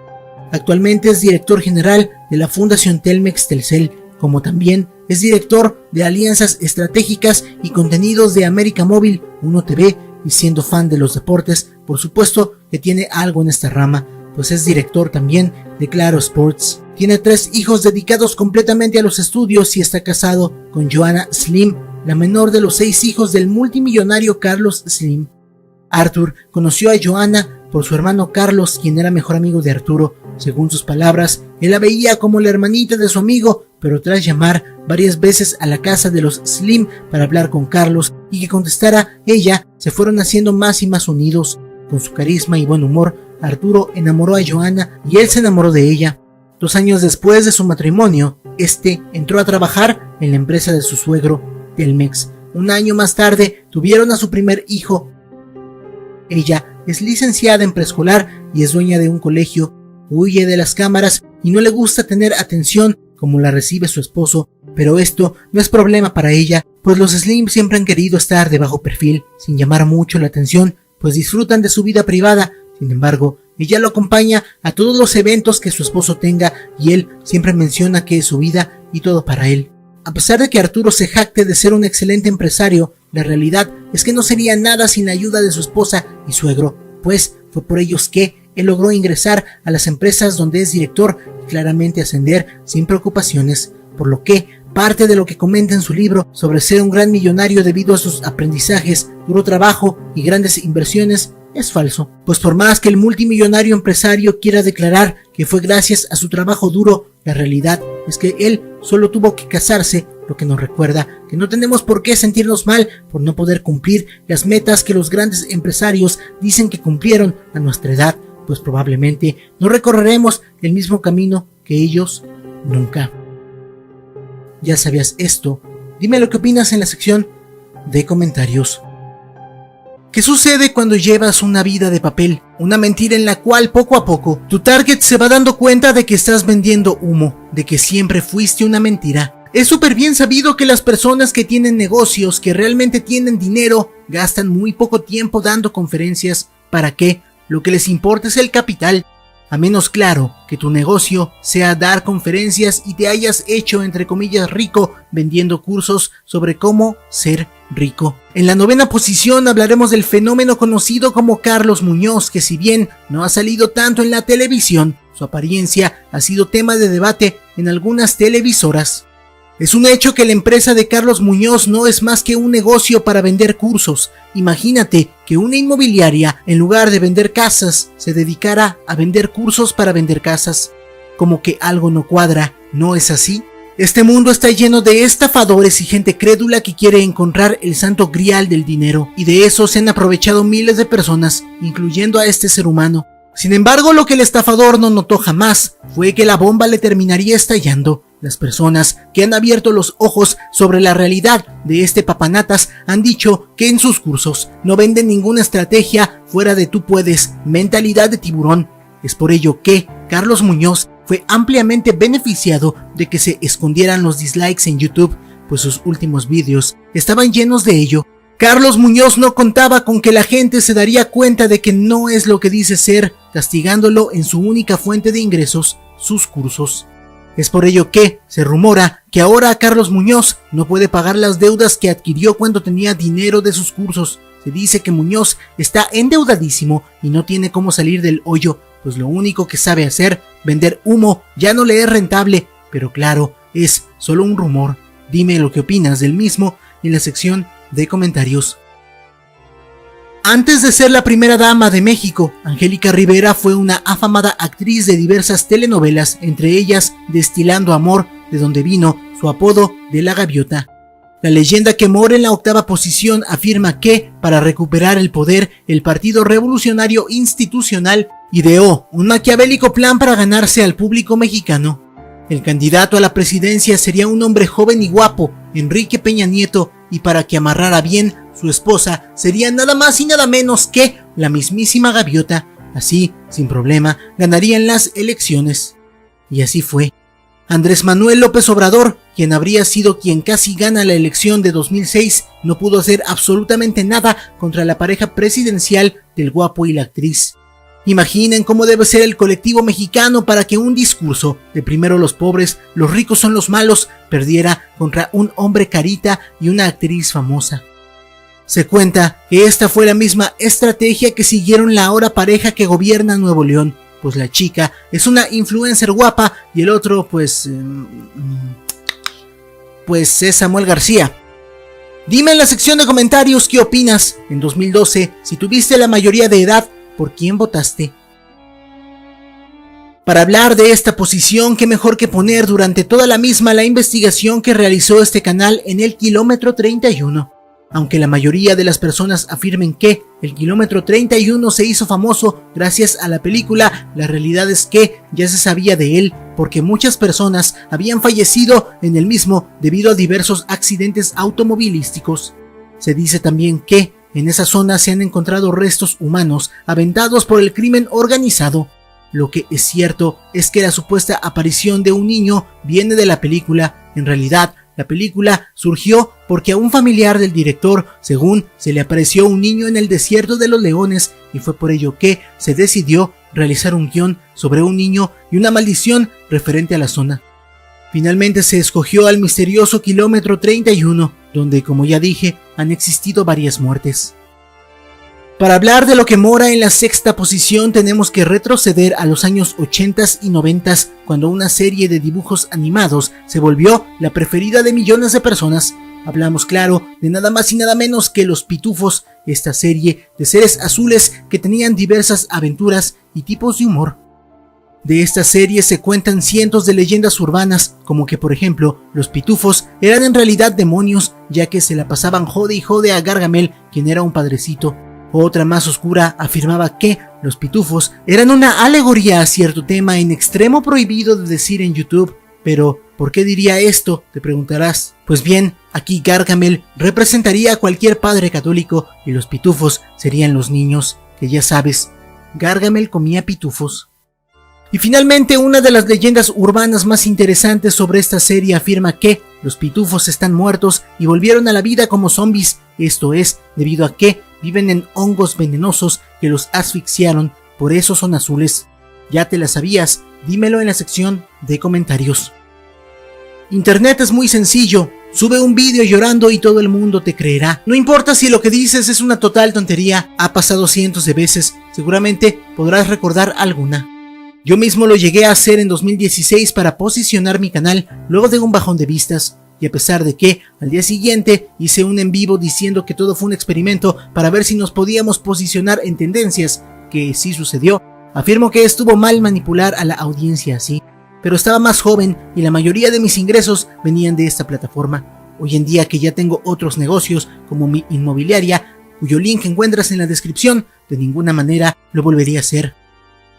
Actualmente es director general de la Fundación Telmex Telcel, como también es director de alianzas estratégicas y contenidos de América Móvil 1 TV, y siendo fan de los deportes, por supuesto que tiene algo en esta rama, pues es director también de Claro Sports. Tiene 3 hijos dedicados completamente a los estudios y está casado con Joanna Slim, la menor de los 6 hijos del multimillonario Carlos Slim. Arthur conoció a Joanna por su hermano Carlos, quien era mejor amigo de Arturo. Según sus palabras, él la veía como la hermanita de su amigo, pero tras llamar varias veces a la casa de los Slim para hablar con Carlos y que contestara ella, se fueron haciendo más y más unidos. Con su carisma y buen humor, Arturo enamoró a Joanna y él se enamoró de ella. 2 años después de su matrimonio, entró a trabajar en la empresa de su suegro, Telmex. 1 año más tarde, tuvieron a su primer hijo. Ella es licenciada en preescolar y es dueña de un colegio. Huye de las cámaras y no le gusta tener atención como la recibe su esposo, pero esto no es problema para ella, pues los Slim siempre han querido estar de bajo perfil, sin llamar mucho la atención, pues disfrutan de su vida privada. Sin embargo, ella lo acompaña a todos los eventos que su esposo tenga y él siempre menciona que es su vida y todo para él. A pesar de que Arturo se jacte de ser un excelente empresario, la realidad es que no sería nada sin la ayuda de su esposa y suegro, pues fue por ellos que él logró ingresar a las empresas donde es director y claramente ascender sin preocupaciones, por lo que parte de lo que comenta en su libro sobre ser un gran millonario debido a sus aprendizajes, duro trabajo y grandes inversiones es falso, pues por más que el multimillonario empresario quiera declarar que fue gracias a su trabajo duro, la realidad es que él solo tuvo que casarse, lo que nos recuerda que no tenemos por qué sentirnos mal por no poder cumplir las metas que los grandes empresarios dicen que cumplieron a nuestra edad, pues probablemente no recorreremos el mismo camino que ellos nunca. ¿Ya sabías esto? Dime lo que opinas en la sección de comentarios. ¿Qué sucede cuando llevas una vida de papel? Una mentira en la cual poco a poco tu target se va dando cuenta de que estás vendiendo humo, de que siempre fuiste una mentira. Es súper bien sabido que las personas que tienen negocios, que realmente tienen dinero, gastan muy poco tiempo dando conferencias. ¿Para qué? Lo que les importa es el capital. A menos claro que tu negocio sea dar conferencias y te hayas hecho entre comillas rico vendiendo cursos sobre cómo ser rico. En la 9ª posición hablaremos del fenómeno conocido como Carlos Muñoz, que si bien no ha salido tanto en la televisión, su apariencia ha sido tema de debate en algunas televisoras. Es un hecho que la empresa de Carlos Muñoz no es más que un negocio para vender cursos. Imagínate que una inmobiliaria, en lugar de vender casas, se dedicara a vender cursos para vender casas. Como que algo no cuadra, ¿no es así? Este mundo está lleno de estafadores y gente crédula que quiere encontrar el santo grial del dinero, y de eso se han aprovechado miles de personas, incluyendo a este ser humano. Sin embargo, lo que el estafador no notó jamás fue que la bomba le terminaría estallando. Las personas que han abierto los ojos sobre la realidad de este papanatas han dicho que en sus cursos no venden ninguna estrategia fuera de tú puedes, mentalidad de tiburón. Es por ello que Carlos Muñoz fue ampliamente beneficiado de que se escondieran los dislikes en YouTube, pues sus últimos vídeos estaban llenos de ello. Carlos Muñoz no contaba con que la gente se daría cuenta de que no es lo que dice ser, castigándolo en su única fuente de ingresos, sus cursos. Es por ello que se rumora que ahora Carlos Muñoz no puede pagar las deudas que adquirió cuando tenía dinero de sus cursos. Se dice que Muñoz está endeudadísimo y no tiene cómo salir del hoyo, pues lo único que sabe hacer, vender humo, ya no le es rentable, pero claro, es solo un rumor. Dime lo que opinas del mismo en la sección de comentarios. Antes de ser la primera dama de México, Angélica Rivera fue una afamada actriz de diversas telenovelas, entre ellas Destilando Amor, de donde vino su apodo de La Gaviota. La leyenda que mora en la 8ª posición afirma que, para recuperar el poder, el Partido Revolucionario Institucional ideó un maquiavélico plan para ganarse al público mexicano. El candidato a la presidencia sería un hombre joven y guapo, Enrique Peña Nieto, y para que amarrara bien, su esposa sería nada más y nada menos que la mismísima Gaviota. Así, sin problema, ganarían las elecciones. Y así fue. Andrés Manuel López Obrador, quien habría sido quien casi gana la elección de 2006, no pudo hacer absolutamente nada contra la pareja presidencial del guapo y la actriz. Imaginen cómo debe ser el colectivo mexicano para que un discurso de primero los pobres, los ricos son los malos, perdiera contra un hombre carita y una actriz famosa. Se cuenta que esta fue la misma estrategia que siguieron la ahora pareja que gobierna Nuevo León, pues la chica es una influencer guapa y el otro pues es Samuel García. Dime en la sección de comentarios qué opinas. En 2012, si tuviste la mayoría de edad, ¿por quién votaste? Para hablar de esta posición, qué mejor que poner durante toda la misma la investigación que realizó este canal en el kilómetro 31. Aunque la mayoría de las personas afirmen que el kilómetro 31 se hizo famoso gracias a la película, la realidad es que ya se sabía de él porque muchas personas habían fallecido en el mismo debido a diversos accidentes automovilísticos. Se dice también que en esa zona se han encontrado restos humanos aventados por el crimen organizado. Lo que es cierto es que la supuesta aparición de un niño viene de la película. En realidad, la película surgió porque a un familiar del director, según, se le apareció un niño en el desierto de los leones y fue por ello que se decidió realizar un guión sobre un niño y una maldición referente a la zona. Finalmente se escogió al misterioso kilómetro 31, donde, como ya dije, han existido varias muertes. Para hablar de lo que mora en la 6ª posición tenemos que retroceder a los años 80s y 90s, cuando una serie de dibujos animados se volvió la preferida de millones de personas. Hablamos, claro, de nada más y nada menos que Los Pitufos, esta serie de seres azules que tenían diversas aventuras y tipos de humor. De esta serie se cuentan cientos de leyendas urbanas, como que por ejemplo, los pitufos eran en realidad demonios, ya que se la pasaban jode y jode a Gargamel, quien era un padrecito. Otra más oscura afirmaba que los pitufos eran una alegoría a cierto tema en extremo prohibido de decir en YouTube. Pero, ¿por qué diría esto?, te preguntarás. Pues bien, aquí Gargamel representaría a cualquier padre católico y los pitufos serían los niños, que ya sabes, Gargamel comía pitufos. Y finalmente, una de las leyendas urbanas más interesantes sobre esta serie afirma que los pitufos están muertos y volvieron a la vida como zombies, esto es, debido a que viven en hongos venenosos que los asfixiaron, por eso son azules. ¿Ya te la sabías? Dímelo en la sección de comentarios. Internet es muy sencillo, sube un vídeo llorando y todo el mundo te creerá. No importa si lo que dices es una total tontería, ha pasado cientos de veces, seguramente podrás recordar alguna. Yo mismo lo llegué a hacer en 2016 para posicionar mi canal luego de un bajón de vistas, y a pesar de que al día siguiente hice un en vivo diciendo que todo fue un experimento para ver si nos podíamos posicionar en tendencias, que sí sucedió, afirmo que estuvo mal manipular a la audiencia así, pero estaba más joven y la mayoría de mis ingresos venían de esta plataforma. Hoy en día que ya tengo otros negocios como mi inmobiliaria, cuyo link encuentras en la descripción, de ninguna manera lo volvería a hacer.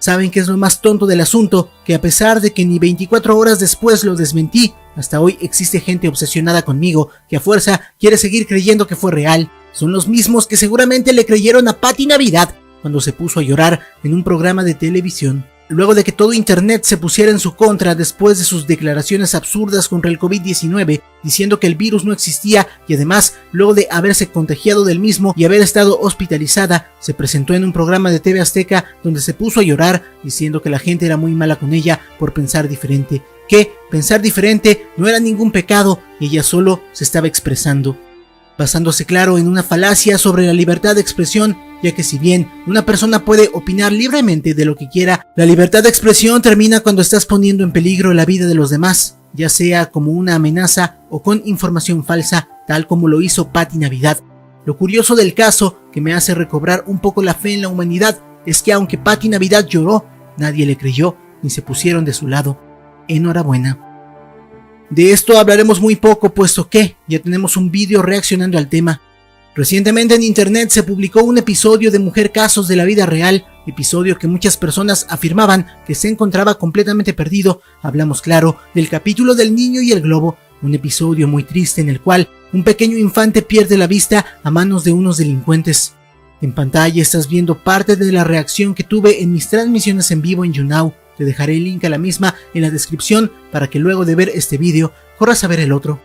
¿Saben qué es lo más tonto del asunto? Que a pesar de que ni 24 horas después lo desmentí, hasta hoy existe gente obsesionada conmigo que a fuerza quiere seguir creyendo que fue real. Son los mismos que seguramente le creyeron a Pati Navidad cuando se puso a llorar en un programa de televisión. Luego de que todo internet se pusiera en su contra después de sus declaraciones absurdas contra el COVID-19, diciendo que el virus no existía y además, luego de haberse contagiado del mismo y haber estado hospitalizada, se presentó en un programa de TV Azteca donde se puso a llorar diciendo que la gente era muy mala con ella por pensar diferente, que pensar diferente no era ningún pecado y ella solo se estaba expresando, basándose claro en una falacia sobre la libertad de expresión, ya que si bien una persona puede opinar libremente de lo que quiera, la libertad de expresión termina cuando estás poniendo en peligro la vida de los demás, ya sea como una amenaza o con información falsa, tal como lo hizo Pati Navidad. Lo curioso del caso, que me hace recobrar un poco la fe en la humanidad, es que aunque Pati Navidad lloró, nadie le creyó ni se pusieron de su lado. Enhorabuena. De esto hablaremos muy poco, puesto que ya tenemos un vídeo reaccionando al tema. Recientemente en internet se publicó un episodio de Mujer Casos de la vida real, episodio que muchas personas afirmaban que se encontraba completamente perdido. Hablamos claro del capítulo del niño y el globo, un episodio muy triste en el cual un pequeño infante pierde la vista a manos de unos delincuentes. En pantalla estás viendo parte de la reacción que tuve en mis transmisiones en vivo en YouNow. Te dejaré el link a la misma en la descripción para que luego de ver este vídeo corras a ver el otro.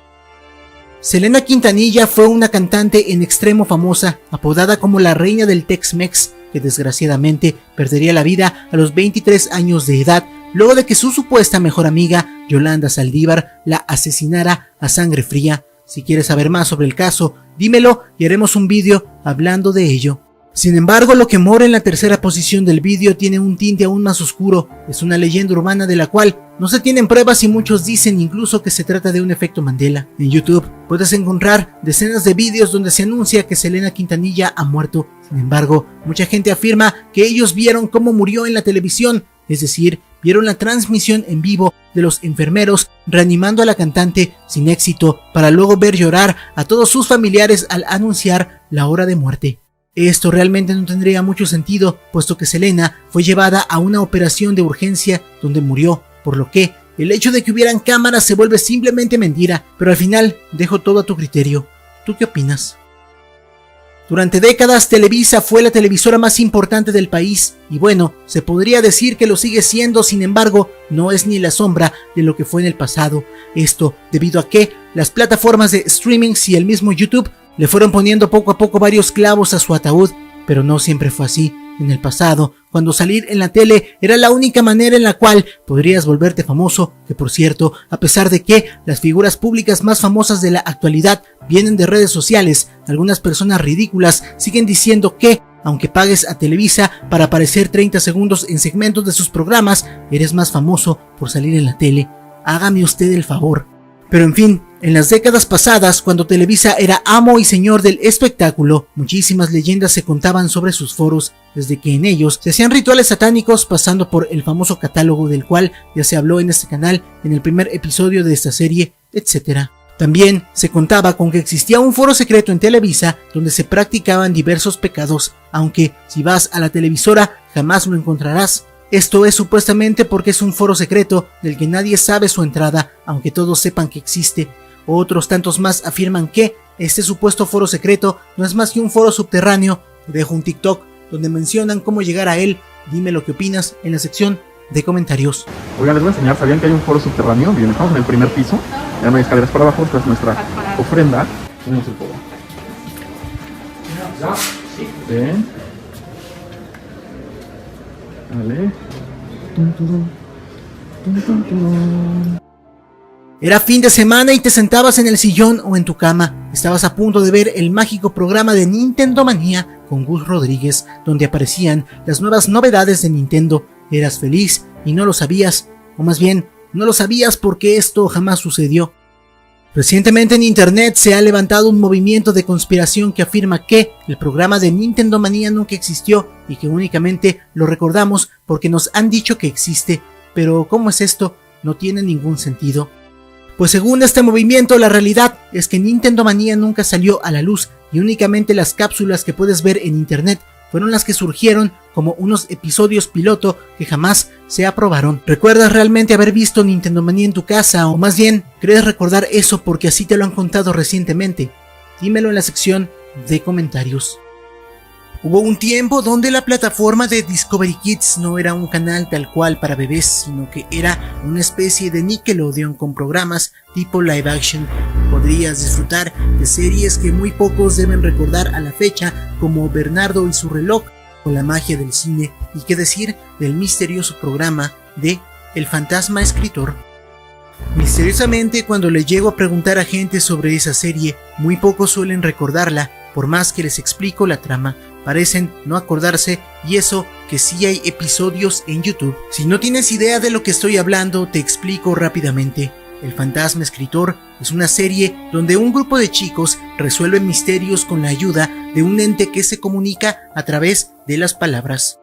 Selena Quintanilla fue una cantante en extremo famosa, apodada como la reina del Tex-Mex, que desgraciadamente perdería la vida a los 23 años de edad, luego de que su supuesta mejor amiga, Yolanda Saldívar, la asesinara a sangre fría. Si quieres saber más sobre el caso, dímelo y haremos un vídeo hablando de ello. Sin embargo, lo que mora en la tercera posición del vídeo tiene un tinte aún más oscuro. Es una leyenda urbana de la cual no se tienen pruebas y muchos dicen incluso que se trata de un efecto Mandela. En YouTube puedes encontrar decenas de vídeos donde se anuncia que Selena Quintanilla ha muerto. Sin embargo, mucha gente afirma que ellos vieron cómo murió en la televisión, es decir, vieron la transmisión en vivo de los enfermeros reanimando a la cantante sin éxito para luego ver llorar a todos sus familiares al anunciar la hora de muerte. Esto realmente no tendría mucho sentido, puesto que Selena fue llevada a una operación de urgencia donde murió, por lo que el hecho de que hubieran cámaras se vuelve simplemente mentira, pero al final dejo todo a tu criterio. ¿Tú qué opinas? Durante décadas Televisa fue la televisora más importante del país y bueno, se podría decir que lo sigue siendo, sin embargo, no es ni la sombra de lo que fue en el pasado. Esto debido a que las plataformas de streaming y el mismo YouTube le fueron poniendo poco a poco varios clavos a su ataúd, pero no siempre fue así. En el pasado, cuando salir en la tele era la única manera en la cual podrías volverte famoso, que por cierto, a pesar de que las figuras públicas más famosas de la actualidad vienen de redes sociales, algunas personas ridículas siguen diciendo que, aunque pagues a Televisa para aparecer 30 segundos en segmentos de sus programas, eres más famoso por salir en la tele. Hágame usted el favor. Pero en fin, en las décadas pasadas, cuando Televisa era amo y señor del espectáculo, muchísimas leyendas se contaban sobre sus foros, desde que en ellos se hacían rituales satánicos, pasando por el famoso catálogo del cual ya se habló en este canal en el primer episodio de esta serie, etc. También se contaba con que existía un foro secreto en Televisa donde se practicaban diversos pecados, aunque si vas a la televisora jamás lo encontrarás. Esto es supuestamente porque es un foro secreto del que nadie sabe su entrada, aunque todos sepan que existe. Otros tantos más afirman que este supuesto foro secreto no es más que un foro subterráneo. Te dejo un TikTok donde mencionan cómo llegar a él. Dime lo que opinas en la sección de comentarios. Oigan, les voy a enseñar, ¿sabían que hay un foro subterráneo? Bien, estamos en el primer piso, ya no hay escaleras para abajo, esta es nuestra ofrenda. Tenemos el foro. Ven. Vale. Era fin de semana y te sentabas en el sillón o en tu cama. Estabas a punto de ver el mágico programa de Nintendo Manía con Gus Rodríguez, donde aparecían las nuevas novedades de Nintendo. Eras feliz y no lo sabías, o más bien, no lo sabías porque esto jamás sucedió. Recientemente en internet se ha levantado un movimiento de conspiración que afirma que el programa de Nintendo Manía nunca existió y que únicamente lo recordamos porque nos han dicho que existe. Pero ¿cómo es esto? No tiene ningún sentido. Pues según este movimiento, la realidad es que Nintendo Manía nunca salió a la luz y únicamente las cápsulas que puedes ver en internet fueron las que surgieron como unos episodios piloto que jamás se aprobaron. ¿Recuerdas realmente haber visto Nintendo Manía en tu casa? O más bien, ¿crees recordar eso porque así te lo han contado recientemente? Dímelo en la sección de comentarios. Hubo un tiempo donde la plataforma de Discovery Kids no era un canal tal cual para bebés, sino que era una especie de Nickelodeon con programas tipo live action. Podrías disfrutar de series que muy pocos deben recordar a la fecha, como Bernardo y su reloj, o La magia del cine, y qué decir del misterioso programa de El fantasma escritor. Misteriosamente, cuando le llego a preguntar a gente sobre esa serie, muy pocos suelen recordarla, por más que les explico la trama. Parecen no acordarse, y eso que sí hay episodios en YouTube. Si no tienes idea de lo que estoy hablando, te explico rápidamente. El fantasma escritor es una serie donde un grupo de chicos resuelve misterios con la ayuda de un ente que se comunica a través de las palabras.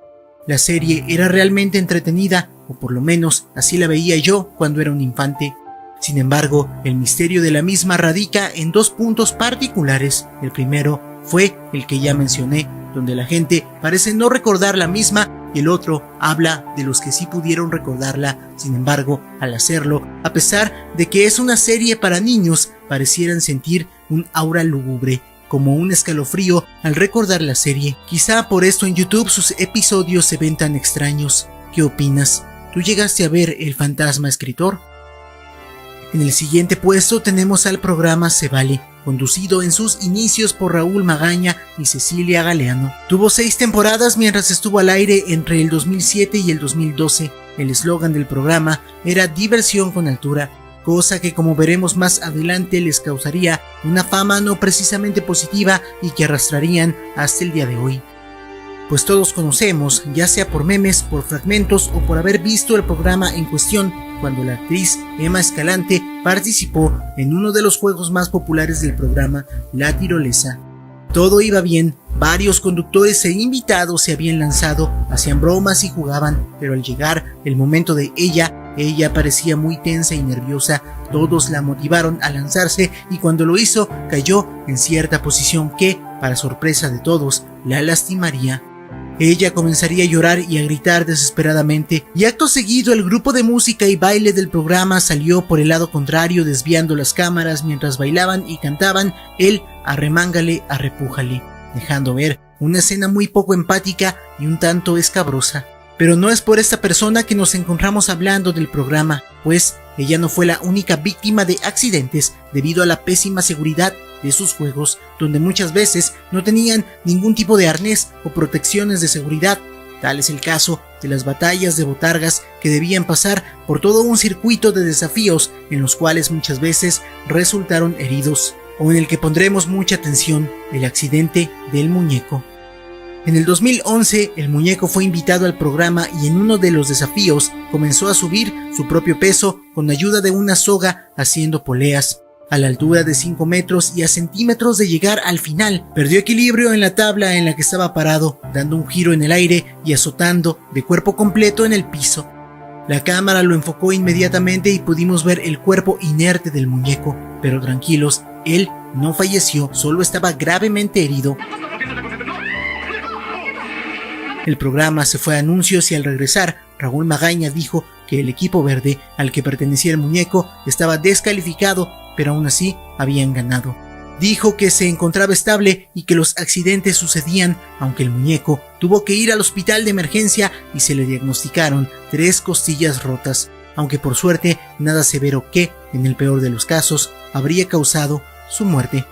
La serie era realmente entretenida, o por lo menos así la veía yo cuando era un infante. Sin embargo, el misterio de la misma radica en dos puntos particulares. El primero fue el que ya mencioné, donde la gente parece no recordar la misma, y el otro habla de los que sí pudieron recordarla. Sin embargo, al hacerlo, a pesar de que es una serie para niños, parecieran sentir un aura lúgubre, como un escalofrío al recordar la serie. Quizá por esto en YouTube sus episodios se ven tan extraños. ¿Qué opinas? ¿Tú llegaste a ver El fantasma escritor? En el siguiente puesto tenemos al programa Se Vale, conducido en sus inicios por Raúl Magaña y Cecilia Galeano. Tuvo 6 temporadas mientras estuvo al aire entre el 2007 y el 2012. El eslogan del programa era diversión con altura, cosa que, como veremos más adelante, les causaría una fama no precisamente positiva y que arrastrarían hasta el día de hoy. Pues todos conocemos, ya sea por memes, por fragmentos o por haber visto el programa en cuestión, cuando la actriz Emma Escalante participó en uno de los juegos más populares del programa, La Tirolesa. Todo iba bien, varios conductores e invitados se habían lanzado, hacían bromas y jugaban, pero al llegar el momento de ella parecía muy tensa y nerviosa. Todos la motivaron a lanzarse y cuando lo hizo cayó en cierta posición que, para sorpresa de todos, la lastimaría. Ella comenzaría a llorar y a gritar desesperadamente, y acto seguido el grupo de música y baile del programa salió por el lado contrario, desviando las cámaras mientras bailaban y cantaban el arremángale, arrepújale, dejando ver una escena muy poco empática y un tanto escabrosa. Pero no es por esta persona que nos encontramos hablando del programa, pues ella no fue la única víctima de accidentes debido a la pésima seguridad de sus juegos, donde muchas veces no tenían ningún tipo de arnés o protecciones de seguridad. Tal es el caso de las batallas de botargas, que debían pasar por todo un circuito de desafíos en los cuales muchas veces resultaron heridos, o en el que pondremos mucha atención, el accidente del muñeco. En el 2011, el muñeco fue invitado al programa y en uno de los desafíos comenzó a subir su propio peso con ayuda de una soga, haciendo poleas. A la altura de 5 metros y a centímetros de llegar al final, perdió equilibrio en la tabla en la que estaba parado, dando un giro en el aire y azotando de cuerpo completo en el piso. La cámara lo enfocó inmediatamente y pudimos ver el cuerpo inerte del muñeco, pero tranquilos, él no falleció, solo estaba gravemente herido. El programa se fue a anuncios y al regresar, Raúl Magaña dijo que el equipo verde al que pertenecía el muñeco estaba descalificado, pero aún así habían ganado. Dijo que se encontraba estable y que los accidentes sucedían, aunque el muñeco tuvo que ir al hospital de emergencia y se le diagnosticaron 3 costillas rotas, aunque por suerte nada severo que, en el peor de los casos, habría causado su muerte.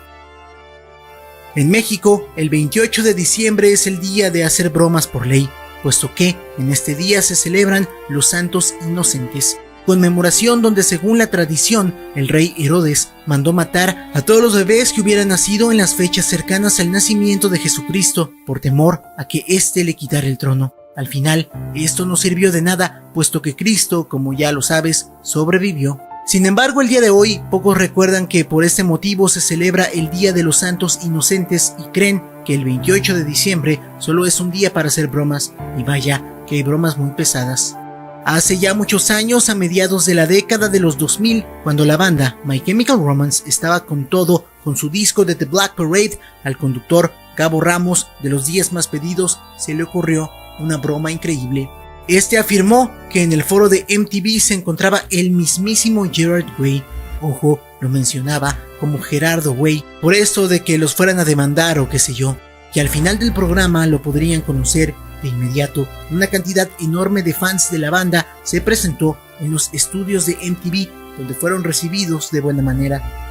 En México, el 28 de diciembre es el día de hacer bromas por ley, puesto que en este día se celebran los Santos Inocentes, conmemoración donde, según la tradición, el rey Herodes mandó matar a todos los bebés que hubieran nacido en las fechas cercanas al nacimiento de Jesucristo, por temor a que éste le quitara el trono. Al final, esto no sirvió de nada, puesto que Cristo, como ya lo sabes, sobrevivió. Sin embargo, el día de hoy, pocos recuerdan que por este motivo se celebra el Día de los Santos Inocentes y creen que el 28 de diciembre solo es un día para hacer bromas, y vaya que hay bromas muy pesadas. Hace ya muchos años, a mediados de la década de los 2000, cuando la banda My Chemical Romance estaba con todo con su disco de The Black Parade, al conductor Gabo Ramos, de los 10 más pedidos, se le ocurrió una broma increíble. Este afirmó que en el foro de MTV se encontraba el mismísimo Gerard Way. Ojo, lo mencionaba como Gerardo Way, por esto de que los fueran a demandar o qué sé yo, que al final del programa lo podrían conocer de inmediato. Una cantidad enorme de fans de la banda se presentó en los estudios de MTV, donde fueron recibidos de buena manera.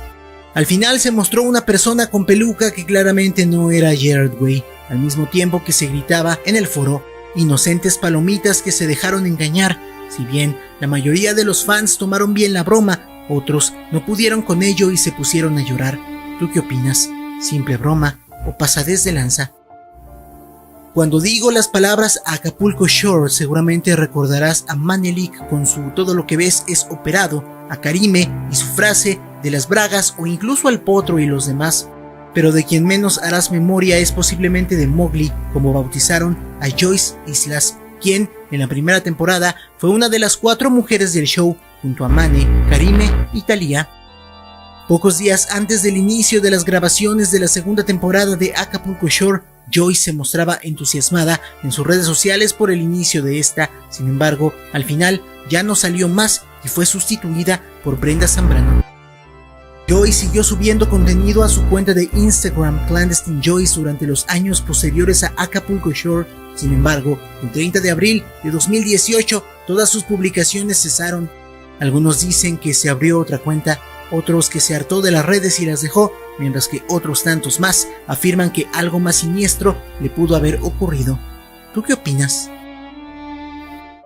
Al final se mostró una persona con peluca que claramente no era Gerard Way, al mismo tiempo que se gritaba en el foro: inocentes palomitas que se dejaron engañar. Si bien la mayoría de los fans tomaron bien la broma, otros no pudieron con ello y se pusieron a llorar. ¿Tú qué opinas? ¿Simple broma o pasadez de lanza? Cuando digo las palabras Acapulco Shore, seguramente recordarás a Manelik con su Todo lo que ves es operado, a Karime y su frase de las bragas o incluso al Potro y los demás. Pero de quien menos harás memoria es posiblemente de Mowgli, como bautizaron a Joyce Islas, quien en la primera temporada fue una de las 4 mujeres del show, junto a Mane, Karime y Thalía. Pocos días antes del inicio de las grabaciones de la segunda temporada de Acapulco Shore, Joyce se mostraba entusiasmada en sus redes sociales por el inicio de esta. Sin embargo, al final ya no salió más y fue sustituida por Brenda Zambrano. Joyce siguió subiendo contenido a su cuenta de Instagram Clandestine Joyce durante los años posteriores a Acapulco Shore. Sin embargo, el 30 de abril de 2018 todas sus publicaciones cesaron. Algunos dicen que se abrió otra cuenta, otros que se hartó de las redes y las dejó, mientras que otros tantos más afirman que algo más siniestro le pudo haber ocurrido. ¿Tú qué opinas?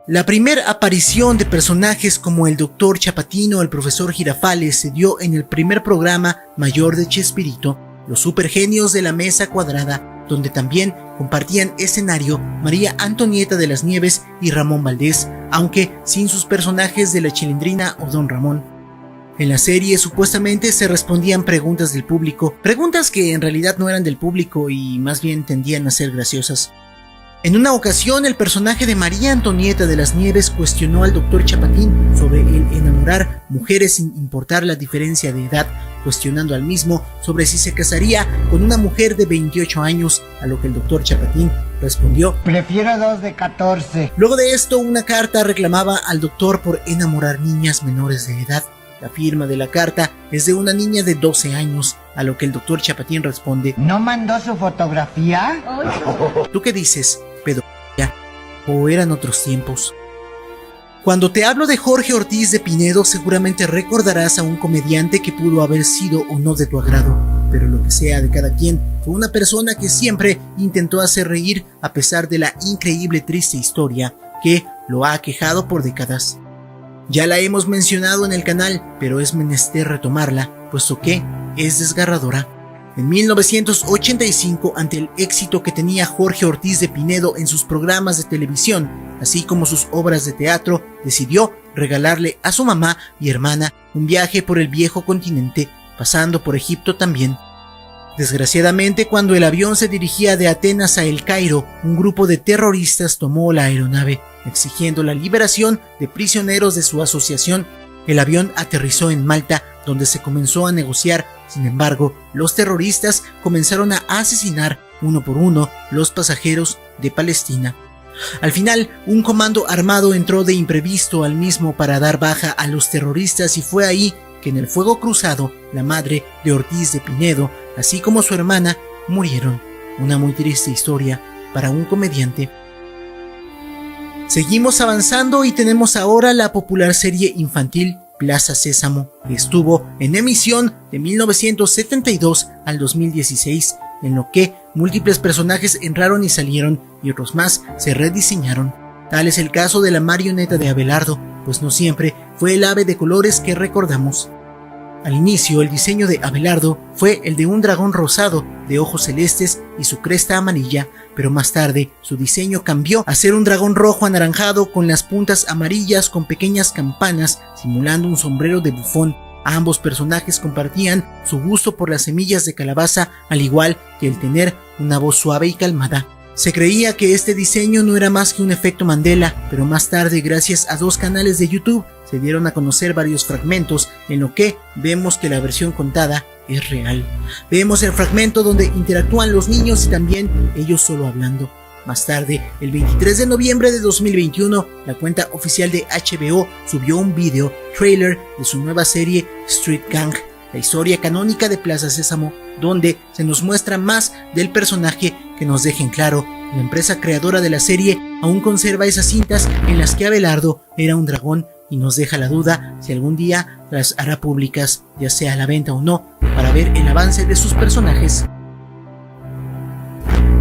La primera aparición de personajes como el Dr. Chapatino o el Profesor Girafales se dio en el primer programa mayor de Chespirito, Los Supergenios de la Mesa Cuadrada, donde también compartían escenario María Antonieta de las Nieves y Ramón Valdés, aunque sin sus personajes de La Chilindrina o Don Ramón. En la serie supuestamente se respondían preguntas del público, preguntas que en realidad no eran del público y más bien tendían a ser graciosas. En una ocasión, el personaje de María Antonieta de las Nieves cuestionó al Dr. Chapatín sobre el enamorar mujeres sin importar la diferencia de edad, cuestionando al mismo sobre si se casaría con una mujer de 28 años, a lo que el Dr. Chapatín respondió: prefiero 2 de 14. Luego de esto, una carta reclamaba al doctor por enamorar niñas menores de edad. La firma de la carta es de una niña de 12 años, a lo que el Dr. Chapatín responde: ¿no mandó su fotografía? ¿Tú qué dices, pedofilia? ¿O eran otros tiempos? Cuando te hablo de Jorge Ortiz de Pinedo, seguramente recordarás a un comediante que pudo haber sido o no de tu agrado, pero lo que sea de cada quien, fue una persona que siempre intentó hacer reír a pesar de la increíble triste historia que lo ha aquejado por décadas. Ya la hemos mencionado en el canal, pero es menester retomarla, puesto que es desgarradora. En 1985, ante el éxito que tenía Jorge Ortiz de Pinedo en sus programas de televisión, así como sus obras de teatro, decidió regalarle a su mamá y hermana un viaje por el viejo continente, pasando por Egipto también. Desgraciadamente, cuando el avión se dirigía de Atenas a El Cairo, un grupo de terroristas tomó la aeronave, exigiendo la liberación de prisioneros de su asociación. El avión aterrizó en Malta, donde se comenzó a negociar. Sin embargo, los terroristas comenzaron a asesinar uno por uno los pasajeros de Palestina. Al final, un comando armado entró de imprevisto al mismo para dar baja a los terroristas, y fue ahí que en el fuego cruzado la madre de Ortiz de Pinedo, así como su hermana, murieron. Una muy triste historia para un comediante. Seguimos avanzando y tenemos ahora la popular serie infantil Plaza Sésamo, que estuvo en emisión de 1972 al 2016, en lo que múltiples personajes entraron y salieron y otros más se rediseñaron. Tal es el caso de la marioneta de Abelardo, pues no siempre fue el ave de colores que recordamos. Al inicio, el diseño de Abelardo fue el de un dragón rosado de ojos celestes y su cresta amarilla, pero más tarde su diseño cambió a ser un dragón rojo anaranjado con las puntas amarillas con pequeñas campanas simulando un sombrero de bufón. Ambos personajes compartían su gusto por las semillas de calabaza, al igual que el tener una voz suave y calmada. Se creía que este diseño no era más que un efecto Mandela, pero más tarde, gracias a 2 canales de YouTube, se dieron a conocer varios fragmentos en lo que vemos que la versión contada es real. Vemos el fragmento donde interactúan los niños y también ellos solo hablando. Más tarde, el 23 de noviembre de 2021, la cuenta oficial de HBO subió un video trailer de su nueva serie Street Gang, la historia canónica de Plaza Sésamo, donde se nos muestra más del personaje que nos deja en claro la empresa creadora de la serie aún conserva esas cintas en las que Abelardo era un dragón y nos deja la duda si algún día las hará públicas, ya sea a la venta o no, para ver el avance de sus personajes.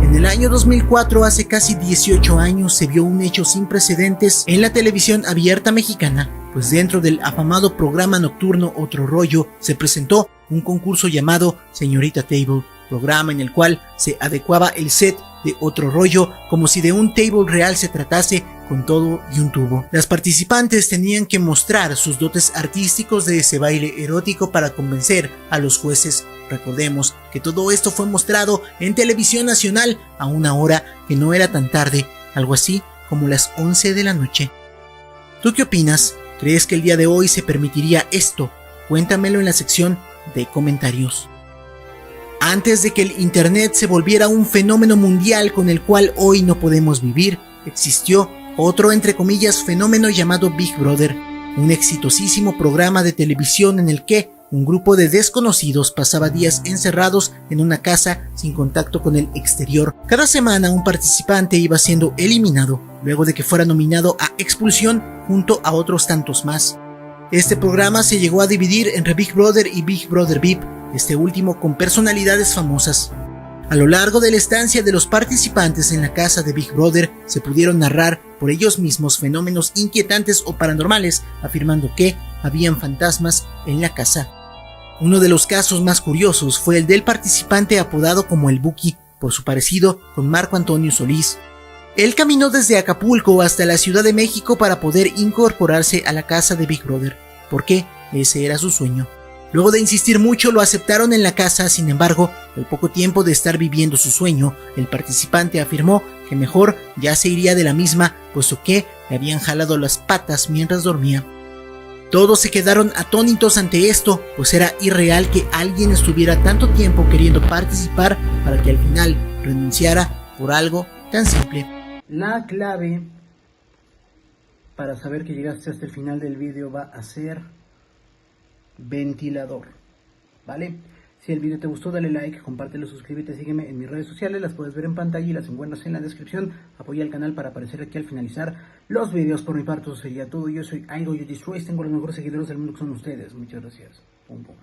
En el año 2004, hace casi 18 años, se vio un hecho sin precedentes en la televisión abierta mexicana, pues dentro del afamado programa nocturno Otro Rollo se presentó un concurso llamado Señorita Table, programa en el cual se adecuaba el set de Otro Rollo como si de un table real se tratase, con todo y un tubo. Las participantes tenían que mostrar sus dotes artísticos de ese baile erótico para convencer a los jueces. Recordemos que todo esto fue mostrado en televisión nacional a una hora que no era tan tarde, algo así como las 11 de la noche. ¿Tú qué opinas? ¿Crees que el día de hoy se permitiría esto? Cuéntamelo en la sección de comentarios. Antes de que el internet se volviera un fenómeno mundial con el cual hoy no podemos vivir, existió otro entre comillas fenómeno llamado Big Brother, un exitosísimo programa de televisión en el que un grupo de desconocidos pasaba días encerrados en una casa sin contacto con el exterior. Cada semana un participante iba siendo eliminado, luego de que fuera nominado a expulsión junto a otros tantos más. Este programa se llegó a dividir entre Big Brother y Big Brother VIP, este último con personalidades famosas. A lo largo de la estancia de los participantes en la casa de Big Brother se pudieron narrar por ellos mismos fenómenos inquietantes o paranormales, afirmando que habían fantasmas en la casa. Uno de los casos más curiosos fue el del participante apodado como el Buki, por su parecido con Marco Antonio Solís. Él caminó desde Acapulco hasta la Ciudad de México para poder incorporarse a la casa de Big Brother, porque ese era su sueño. Luego de insistir mucho lo aceptaron en la casa, sin embargo, al poco tiempo de estar viviendo su sueño, el participante afirmó que mejor ya se iría de la misma, puesto que le habían jalado las patas mientras dormía. Todos se quedaron atónitos ante esto, pues era irreal que alguien estuviera tanto tiempo queriendo participar para que al final renunciara por algo tan simple. La clave para saber que llegaste hasta el final del vídeo va a ser ventilador, ¿vale? Si el vídeo te gustó, dale like, compártelo, suscríbete, sígueme en mis redes sociales, las puedes ver en pantalla y las encuentras en la descripción. Apoya el canal para aparecer aquí al finalizar los vídeos. Por mi parte, eso sería todo. Yo soy Idol You Destroy, tengo los mejores seguidores del mundo que son ustedes. Muchas gracias. Pum, pum.